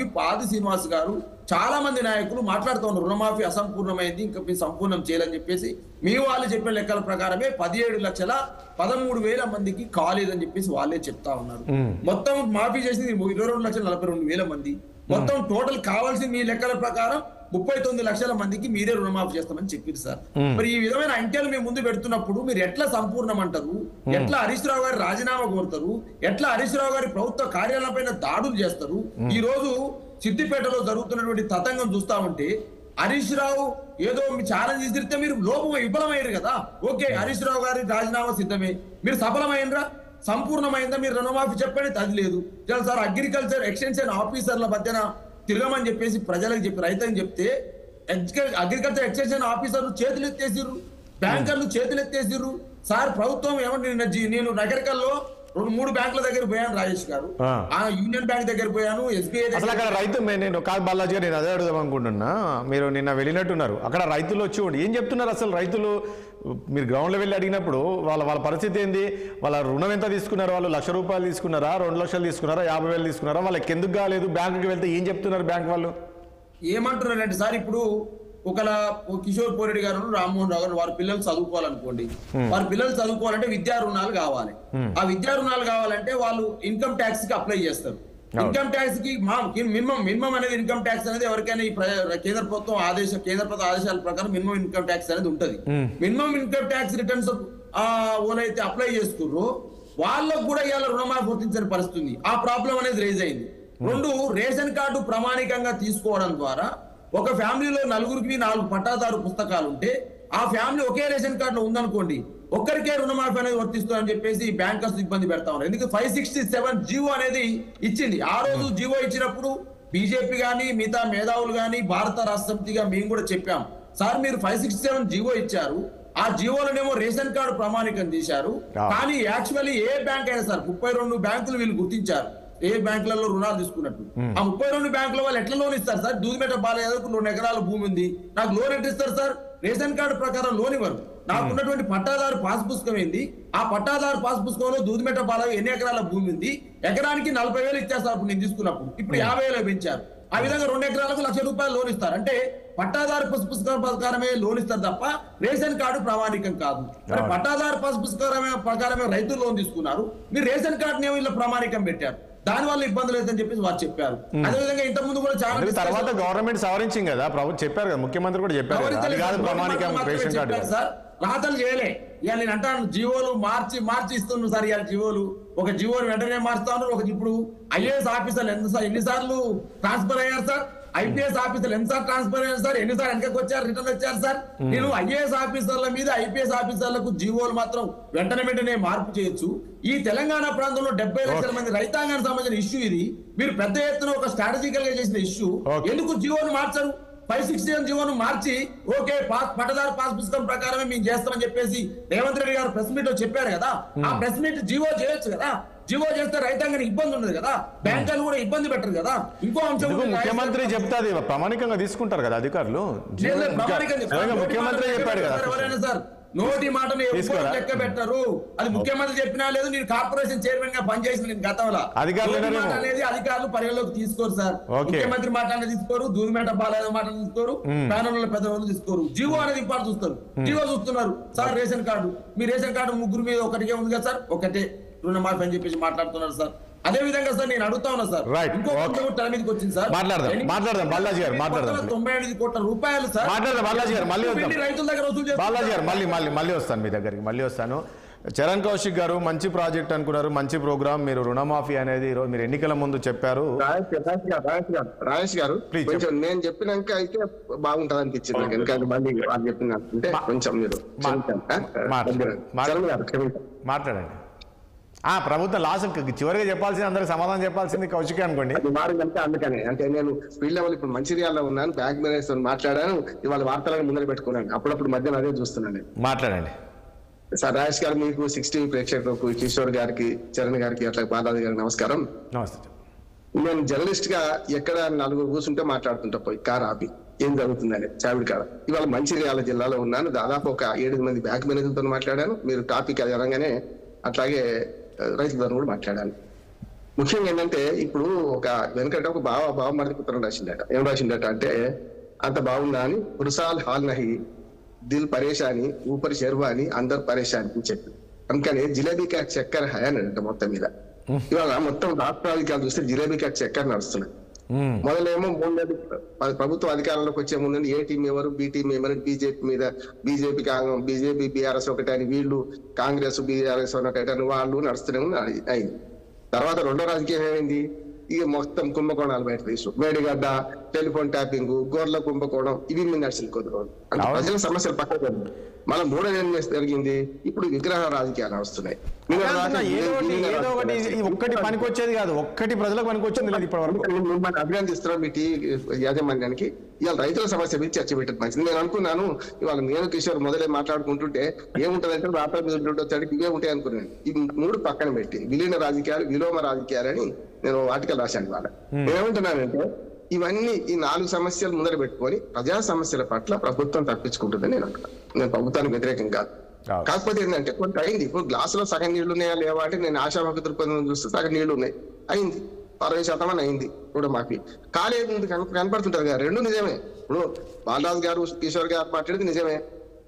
శ్రీనివాస్ గారు, చాలా మంది నాయకులు మాట్లాడుతూ ఉన్నారు రుణమాఫీ అసంపూర్ణమైంది, ఇంకా మీరు సంపూర్ణం చేయాలని చెప్పేసి. మీ వాళ్ళు చెప్పిన లెక్కల ప్రకారమే 17,13,000 మందికి కాలేదని చెప్పేసి వాళ్ళే చెప్తా ఉన్నారు. మొత్తం మాఫీ చేసింది 22,42,000 మంది. మొత్తం టోటల్ కావాల్సింది మీ లెక్కల ప్రకారం 39 లక్షల మందికి మీరే రుణమాఫీ చేస్తామని చెప్పారు సార్. మరి ఈ విధమైన అంకెలు మేము ముందు పెడుతున్నప్పుడు మీరు ఎట్లా సంపూర్ణం అంటారు, ఎట్లా హరీష్ రావు గారి రాజీనామా కోరుతారు, ఎట్లా హరీష్ రావు గారి ప్రభుత్వ కార్యాలయం పైన దాడులు చేస్తారు? ఈ రోజు సిద్దిపేటలో జరుగుతున్నటువంటి తతంగం చూస్తా ఉంటే హరీష్ రావు ఏదో మీ ఛాలెంజ్ ఇస్తే మీరు విఫలమయ్యారు కదా. ఓకే, హరీష్ రావు గారి రాజీనామా సిద్ధమే, మీరు సఫలమైనరా? సంపూర్ణమైందా? మీరు రుణమాఫీ చెప్పండి, అది లేదు. సార్, అగ్రికల్చర్ ఎక్స్టెన్షన్ ఆఫీసర్ల మధ్యన తిరగమని చెప్పేసి ప్రజలకు చెప్పి రైతులకు చెప్తే అగ్రికల్చర్ ఎక్స్టెన్షన్ ఆఫీసర్లు చేతులు ఎత్తేసిర్రు, బ్యాంకర్లు చేతులు ఎత్తేసిర్రు. సార్ ప్రభుత్వం ఏమంటే నేను నగరికల్లో 2-3 బ్యాంకుల దగ్గర పోయాను రాజేష్ గారు, ఆ యూనియన్ బ్యాంక్ దగ్గర పోయాను, ఎస్బీఐ అసలు అక్కడ రైతు నేను కాదు బాలాజీ గారు, నేను అదే అడుగుదాం అనుకుంటున్నా. మీరు నిన్న వెళ్ళినట్టున్నారు, అక్కడ రైతులు వచ్చి ఏం చెప్తున్నారు అసలు? రైతులు మీరు గ్రౌండ్లో వెళ్ళి అడిగినప్పుడు వాళ్ళ పరిస్థితి ఏంది? వాళ్ళ రుణం ఎంత తీసుకున్నారు? వాళ్ళు ₹1,00,000 తీసుకున్నారా, 2 లక్షలు తీసుకున్నారా, 50,000 తీసుకున్నారా? వాళ్ళకి ఎందుకు కాలేదు? బ్యాంకుకి వెళ్తే ఏం చెప్తున్నారు బ్యాంక్ వాళ్ళు? ఏమంటున్నారంటే సార్, ఇప్పుడు కిషోర్ పోరెడ్డి గారు, రామ్మోహన్ రావు గారు వారి పిల్లలు చదువుకోవాలనుకోండి, వారి పిల్లలు చదువుకోవాలంటే విద్యా రుణాలు కావాలి. ఆ విద్యా రుణాలు కావాలంటే వాళ్ళు ఇన్కమ్ ట్యాక్స్ కి అప్లై చేస్తారు. ఇన్కమ్ ట్యాక్స్ కి మినిమం అనేది ఇన్కమ్ ట్యాక్స్ అనేది ఎవరికైనా కేంద్ర ప్రభుత్వం ఆదేశాల ప్రకారం మినిమం ఇన్కమ్ ట్యాక్స్ అనేది ఉంటది. మినిమం ఇన్కమ్ ట్యాక్స్ రిటర్న్స్ ఓనైతే అప్లై చేస్తుర్రో వాళ్ళకు కూడా ఇవాళ రుణమాఫీ వర్తించని పరిస్థితి. ఆ ప్రాబ్లం అనేది రేజ్ అయింది. 2, రేషన్ కార్డు ప్రామాణికంగా తీసుకోవడం ద్వారా ఒక ఫ్యామిలీలో 4గురికి 4 పట్టాదారు పుస్తకాలు ఉంటే ఆ ఫ్యామిలీ ఒకే రేషన్ కార్డులో ఉందనుకోండి, ఒక్కరికే రుణమాఫీ అనేది వర్తిస్తుందని చెప్పేసి బ్యాంకర్స్ ఇబ్బంది పెడతా ఉన్నారు. ఎందుకంటే 567 జీవో అనేది ఇచ్చింది. ఆ రోజు జీవో ఇచ్చినప్పుడు బీజేపీ గానీ మిగతా మేధావులు గానీ భారత రాష్ట్ర సమితిగా మేము కూడా చెప్పాం, సార్ మీరు 567 జీవో ఇచ్చారు, ఆ జీవోలనేమో రేషన్ కార్డు ప్రామాణికం తీశారు, కానీ యాక్చువల్లీ ఏ బ్యాంక్ అయినా సార్ 32 బ్యాంకులు వీళ్ళు గుర్తించారు ఏ బ్యాంకులలో రుణాలు తీసుకున్నట్టు. ఆ 32 బ్యాంకుల వాళ్ళు ఎట్లా లోన్ ఇస్తారు సార్? దూదిమెట్ట బాలయ్యకు 2 ఎకరాల భూమి ఉంది, నాకు లోన్ ఎట్లా ఇస్తారు సార్? రేషన్ కార్డు ప్రకారం లోన్ ఇవ్వరు. నాకు ఉన్నటువంటి పట్టాదారు పాస్ పుస్తకం ఏంది, ఆ పట్టాదారు పాస్ పుస్తకంలో దూదిమెట్ట బాలయ్య ఎన్ని ఎకరాల భూమి ఉంది, ఎకరానికి 40,000 ఇచ్చేస్తారు అప్పుడు నేను తీసుకున్నప్పుడు, ఇప్పుడు 50,000 పెంచారు. ఆ విధంగా 2 ఎకరాలకు ₹1,00,000 లోన్ ఇస్తారు. అంటే పట్టాదారు పాస్ పుస్తకం ప్రకారమే లోన్ ఇస్తారు తప్ప రేషన్ కార్డు ప్రామాణికం కాదు. మరి పట్టాదారు పాస్ పుస్తకం ప్రకారమే రైతులు లోన్ తీసుకున్నారు, మీరు రేషన్ కార్డుని ఇలా ప్రామాణికం పెట్టారు, దాని వల్ల ఇబ్బందులు లేదని చెప్పేసి వారు చెప్పారు. అదేవిధంగా ఇంత ముందు కూడా చాలా తర్వాత గవర్నమెంట్ సవరించింది కదా, ప్రభుత్వం చెప్పారు కదా, ముఖ్యమంత్రి కూడా చెప్పారు సార్, రాతలు చేయలే. ఇక నేను అంటాను జీవోలు మార్చి ఇస్తున్నారు సార్. ఇవాళ జీవోలు ఒక జీవోలు వెంటనే మారుస్తా ఉన్నారు. ఇప్పుడు ఐఏఎస్ ఆఫీసర్లు ఎన్నిసార్లు ట్రాన్స్ఫర్ అయ్యారు సార్? ఐపీఎస్ ఆఫీసర్లు ఎన్నిసార్లు ట్రాన్స్ఫర్ అయ్యారు సార్? ఎన్నిసార్లు వెనకకి వచ్చారు, రిటర్న్ వచ్చారు సార్? నేను ఐఏఎస్ ఆఫీసర్ల మీద ఐపీఎస్ ఆఫీసర్లకు జీవోలు మాత్రం వెంటనే మార్పు చేయొచ్చు. ఈ తెలంగాణ ప్రాంతంలో 70 లక్షల మంది రైతాంగానికి సంబంధించిన ఇష్యూ ఇది. మీరు పెద్ద ఎత్తున ఒక స్ట్రాటజికల్ గా చేసిన ఇష్యూ, ఎందుకు జీవోను మార్చరు? 567 జీవోను మార్చి ఓకే పట్టదారు పాస్ పుస్తకం ప్రకారమే మేము చేస్తామని చెప్పేసి రేవంత్ రెడ్డి గారు ప్రెస్ మీట్ లో చెప్పారు కదా, ఆ ప్రెస్ మీట్ జీవో చేయొచ్చు కదా. జీవో చేస్తే రైతాంగానికి ఇబ్బంది ఉండదు కదా, బ్యాంకులు కూడా ఇబ్బంది పెట్టరు కదా. ఇంకో అంశం ముఖ్యమంత్రి చెప్తాది ప్రామాణికంగా తీసుకుంటారు కదా అధికారులు. ముఖ్యమంత్రి చెప్పాడు కదా, ఎవరైనా సార్ నోటి మాటను లెక్క పెట్టరు. అది ముఖ్యమంత్రి చెప్పినా లేదు, నేను కార్పొరేషన్ చైర్మన్ గా పనిచేసిన నేను గతంలో అనేది అధికారులు పరిగణలోకి తీసుకోరు సార్. ముఖ్యమంత్రి మాట తీసుకోరు, దూదిమేట బాలయ్య మాట తీసుకోరు, ప్యానల్ పెద్ద వాళ్ళు తీసుకోరు. జీవో అనేది ఇంపార్ట్ చూస్తారు. జీవో చూస్తున్నారు సార్. రేషన్ కార్డు, మీ రేషన్ కార్డు 3 మీద ఒకటికే ఉంది కదా సార్, ఒకటే రుణమాఫీ అని చెప్పేసి మాట్లాడుతున్నారు సార్. అదే విధంగా సార్ నేను అడుగుతా ఉన్నా సార్, ఇంకో తల మీదకి వచ్చింది సార్. మాట్లాడదాం బాలాజీ గారు, 95 కోట్ల రూపాయలు సార్ బాలాజీ గారు, రైతుల దగ్గర వసూలు చేస్తారు. బాలాజీ గారు మళ్ళీ వస్తాను మీ దగ్గరికి, మళ్ళీ వస్తాను. చరణ్ కౌశిక్ గారు, మంచి ప్రాజెక్ట్ అనుకున్నారు, మంచి ప్రోగ్రామ్. మీరు రుణమాఫీ అనేది మీరు ఎన్నికల ముందు చెప్పారు. రాజేష్ గారు కొంచెం నేను చెప్పినాక అయితే బాగుంటది అనిపించింది నాకు. ఎందుకంటే మళ్ళీ వాళ్ళు చెప్పిన అంటే కొంచెం మీరు మాట్లాడండి. ప్రభుత్వం లాస్ట్ చివరిగా చెప్పాల్సింది, అందరికి సమాధానం చెప్పాల్సింది కౌశిక్ అనుకోండి. అందుకనే అంటే నేను ఫీల్డ్ లెవెల్ ఇప్పుడు మంచిర్యాలలో ఉన్నాను, బ్యాంక్ మేనేజర్ మాట్లాడాను, ఇవాళ వార్తలను ముందర పెట్టుకున్నాను, అప్పుడప్పుడు మధ్యలో అదే చూస్తున్నాను. మాట్లాడండి సార్. రాజేష్ గారు, మీకు 60 ప్రేక్షకులకు, కిషోర్ గారికి, చరణ్ గారికి, అట్లా బాలాజీ గారికి నమస్కారం. నమస్తే. నేను జర్నలిస్ట్ గా ఎక్కడ 4 కూర్చుంటే మాట్లాడుతుంటా పోయి కార్ ఆపి ఏం జరుగుతుందని చావిడి కాడ. ఇవాళ మంచిర్యాల జిల్లాలో ఉన్నాను, దాదాపు ఒక 7 మంది బ్యాంక్ మేనేజర్లతో మాట్లాడాను. మీరు టాపిక్ అది అనగానే అట్లాగే రైతులతో కూడా మాట్లాడాను. ముఖ్యంగా ఏంటంటే ఇప్పుడు ఒక వెనకట ఒక బావ మరిది పుత్రం రాసిండట. ఏం రాసిండట అంటే, అంత బాగుందా అని, పురుషాల్ హాల్ నహి దిల్ పరేషాని ఊపరి షెర్వాని అందరు పరేషాని అని చెప్పి, అందుకని జిలేబీ కా చక్కెర హై అని అంట. మొత్తం మీద ఇవాళ మొత్తం రాష్ట్రాధికారులు చూస్తే జిలేబీ కా చక్కెర నడుస్తున్నాయి. మొదలేమో 3 ప్రభుత్వ అధికారంలోకి వచ్చే ముందు ఏ టీం ఎవరు, బి టీం ఎవరు, బీజేపీ మీద బీజేపీ బీఆర్ఎస్ ఒకటని, వీళ్ళు కాంగ్రెస్ బీఆర్ఎస్ ఒకటని వాళ్ళు నడుస్తూనే అయింది. తర్వాత రెండో రాజకీయం ఏమైంది, ఇక మొత్తం కుంభకోణాలు బయట తీసు. మేడిగడ్డ టెలిఫోన్ ట్యాపింగ్, గోర్ల కుంభకోణం, ఇవి మీద నడిచింది కొద్ది రోజులు. అంటే ప్రజల సమస్యలు పక్కన మళ్ళీ మూడోది ఏం జరిగింది, ఇప్పుడు విగ్రహ రాజకీయాలు వస్తున్నాయి. ఏదో ఒకటి ఒక్కటి పనికొచ్చేది కాదు, ఒక్కటి ప్రజలకు పనికొచ్చేది లేదు ఇప్పటి వరకు. మిమ్మల్ని అభినందిస్తున్నాం మీ యాజమాన్యానికి. ఇవాళ రైతుల సమస్య మీద చర్చ పెట్టడం మంచిది. నేను అనుకున్నాను ఇవాళ నేను కిషోర్ మొదలే మాట్లాడుకుంటుంటే ఏముంటదంటే రాత్రి మీద వచ్చాడు ఇవే ఉంటాయి అనుకున్నాను. ఈ మూడు పక్కన పెట్టి విలీన రాజకీయాలు, విలోమ రాజకీయాలు అని నేను ఆర్టికల్ రాశాను. వాళ్ళ నేనేమంటున్నానంటే ఇవన్నీ ఈ 4 సమస్యలు ముందర పెట్టుకొని ప్రజా సమస్యల పట్ల ప్రభుత్వం తప్పించుకుంటుందని నేను అంటున్నాను. నేను ప్రభుత్వానికి వ్యతిరేకం కాదు. కాకపోతే ఏంటంటే కొంత అయింది. ఇప్పుడు గ్లాసులో సగం నీళ్లు ఉన్నాయా లేవా అంటే నేను ఆశాభావ దృక్పథం చూస్తే సగం నీళ్లు ఉన్నాయి, అయింది 60% అయింది కూడా మాకు కాలేదు కనపడుతుంటారు కదా. రెండు నిజమే. ఇప్పుడు బాలరాజు గారు, కిషోర్ గారు మాట్లాడేది నిజమే,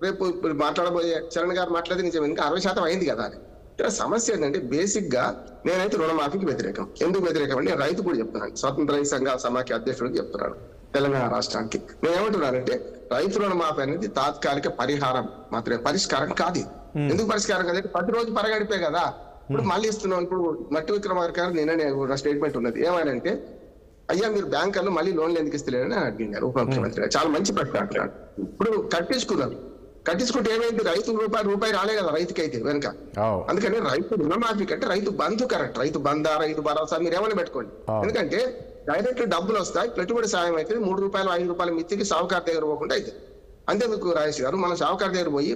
రేపు ఇప్పుడు మాట్లాడబోయే చరణ్ గారు మాట్లాడేది నిజమే. ఇంకా 60% అయింది కదా అని. ఇక్కడ సమస్య ఏంటంటే బేసిక్ గా నేనైతే రుణమాఫీకి వ్యతిరేకం. ఎందుకు వ్యతిరేకం అంటే నేను రైతు కూడా చెప్తున్నాను, స్వతంత్ర రైతు సంఘాల సమాఖ్య అధ్యక్షుడికి చెప్తున్నాను తెలంగాణ రాష్ట్రానికి. నేను ఏమంటున్నానంటే రైతు రుణమాఫీ అనేది తాత్కాలిక పరిహారం మాత్రమే, పరిష్కారం కాదు. ఎందుకు పరిష్కారం కాదు అంటే ప్రతిరోజు పరగడిపే కదా. ఇప్పుడు మళ్ళీ ఇస్తున్నాం. ఇప్పుడు మట్టి విక్రమార్క గారు నిన్ననే స్టేట్మెంట్ ఉన్నది, ఏమైనా అయ్యా మీరు బ్యాంకర్లు మళ్ళీ లోన్లు ఎందుకు ఇస్తలేరని అడిగినారు ఉప ముఖ్యమంత్రి. చాలా మంచి ప్రశ్న అంటున్నాడు. ఇప్పుడు కట్టించుకుంటే ఏమైంది, రైతు రూపాయి రాలే కదా రైతుకి అయితే వెనుక. అందుకని రైతు రుణమాఫీ కంటే రైతు బంధు కరెక్ట్. రైతు బంధా, రైతు భరోసా మీరు ఏమైనా పెట్టుకోండి. ఎందుకంటే డైరెక్ట్ డబ్బులు వస్తాయి, పెట్టుబడి సాయం అయితే 3 రూపాయలు 5 రూపాయల మిత్తికి సావుకారు దగ్గర పోకుండా అయితే. అంతేందుకు రాజేష్ గారు మనం సావుకారు దగ్గర పోయి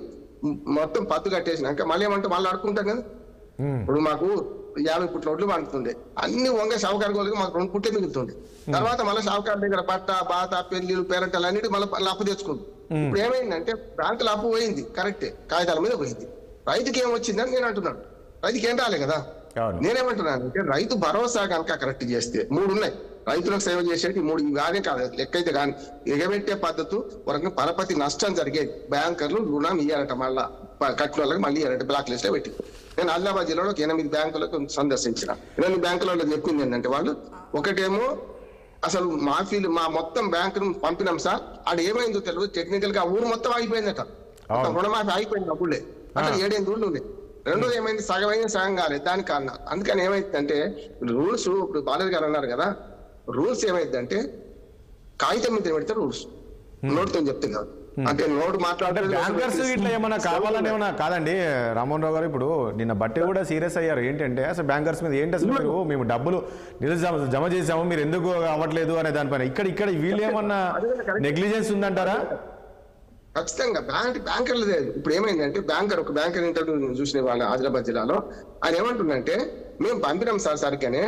మొత్తం పత్తు కట్టేసినాక మళ్ళీ ఏమంటే మళ్ళీ అడుకుంటాం కదా. ఇప్పుడు మాకు 50 పుట్ల ఒడ్లు పండుతుండే, అన్ని వంగ సావుకారు గోళ్ళకి మాకు 2 పుట్టే మిగులుతుండే. తర్వాత మళ్ళీ సావుకారు దగ్గర పట్ట, బాత, పెళ్లిళ్ళు, పేరెంటలు అన్నిటి మళ్ళీ అప్పు తెచ్చుకుంది. ఇప్పుడు ఏమైందంటే బ్యాంకులు అప్పు పోయింది, కరెక్టే, కాగితాల మీద పోయింది. రైతుకి ఏమొచ్చిందని నేను అంటున్నాను. రైతుకి ఏం రాలే కదా. నేనేమంటున్నాను అంటే రైతు భరోసా కనుక కరెక్ట్ చేస్తే 3 ఉన్నాయి. రైతులకు సేవ చేసేటి 3 ఇవే కాదు, లెక్క అయితే కానీ ఎగబెట్టే పద్ధతి వరకు పరపతి నష్టం జరిగేది. బ్యాంకర్లు రుణం ఇయ్యారట, మళ్ళా కట్టిన వాళ్ళకి మళ్ళీ ఇయ్యారట, బ్లాక్ లిస్ట్ లో పెట్టి. నేను ఆదిలాబాద్ జిల్లాలో 8 బ్యాంకులకు సందర్శించిన. 8 బ్యాంకులలో చెప్పింది ఏంటంటే వాళ్ళు ఒకటేమో అసలు మాఫీలు మా మొత్తం బ్యాంకును పంపినాం సార్, అది ఏమైందో తెలియదు, టెక్నికల్ గా ఊరు మొత్తం అయిపోయిందట, మొత్తం రుణమాఫీ అయిపోయింది అప్పుడే, అంటే 7 ఊళ్ళు ఉన్నాయి. రెండోది ఏమైంది, సగమైంది సగం కాలేదు, దానికి కారణాలు. అందుకని ఏమైందంటే రూల్స్, ఇప్పుడు బాలాజీ గారు అన్నారు కదా, రూల్స్ ఏమైందంటే కాగితం మీద పెడితే రూల్స్, నోటితో చెప్తే కాదు. అంటే నోటు మాట్లాడే బ్యాంకర్స్ ఇట్లా ఏమన్నా కావాలని ఏమన్నా కాదండి రామ్మోహన్ రావు గారు. ఇప్పుడు నిన్న బట్టి కూడా సీరియస్ అయ్యారు. ఏంటంటే అసలు బ్యాంకర్స్ మీద ఏంటి అసలు మీరు మేము డబ్బులు జమ చేసాము, మీరు ఎందుకు అవ్వట్లేదు అనే దానిపైన ఇక్కడ వీళ్ళు ఏమన్నా నెగ్లిజెన్స్ ఉందంటారా? ఖచ్చితంగా బ్యాంకర్లు లేదు. ఇప్పుడు ఏమైందంటే ఒక బ్యాంకర్ ఇంటర్వ్యూ చూసిన వాళ్ళు ఆదిలాబాద్ జిల్లాలో ఆయన ఏమంటుందంటే మేము పంపినాం సార్ సరిగ్గానే,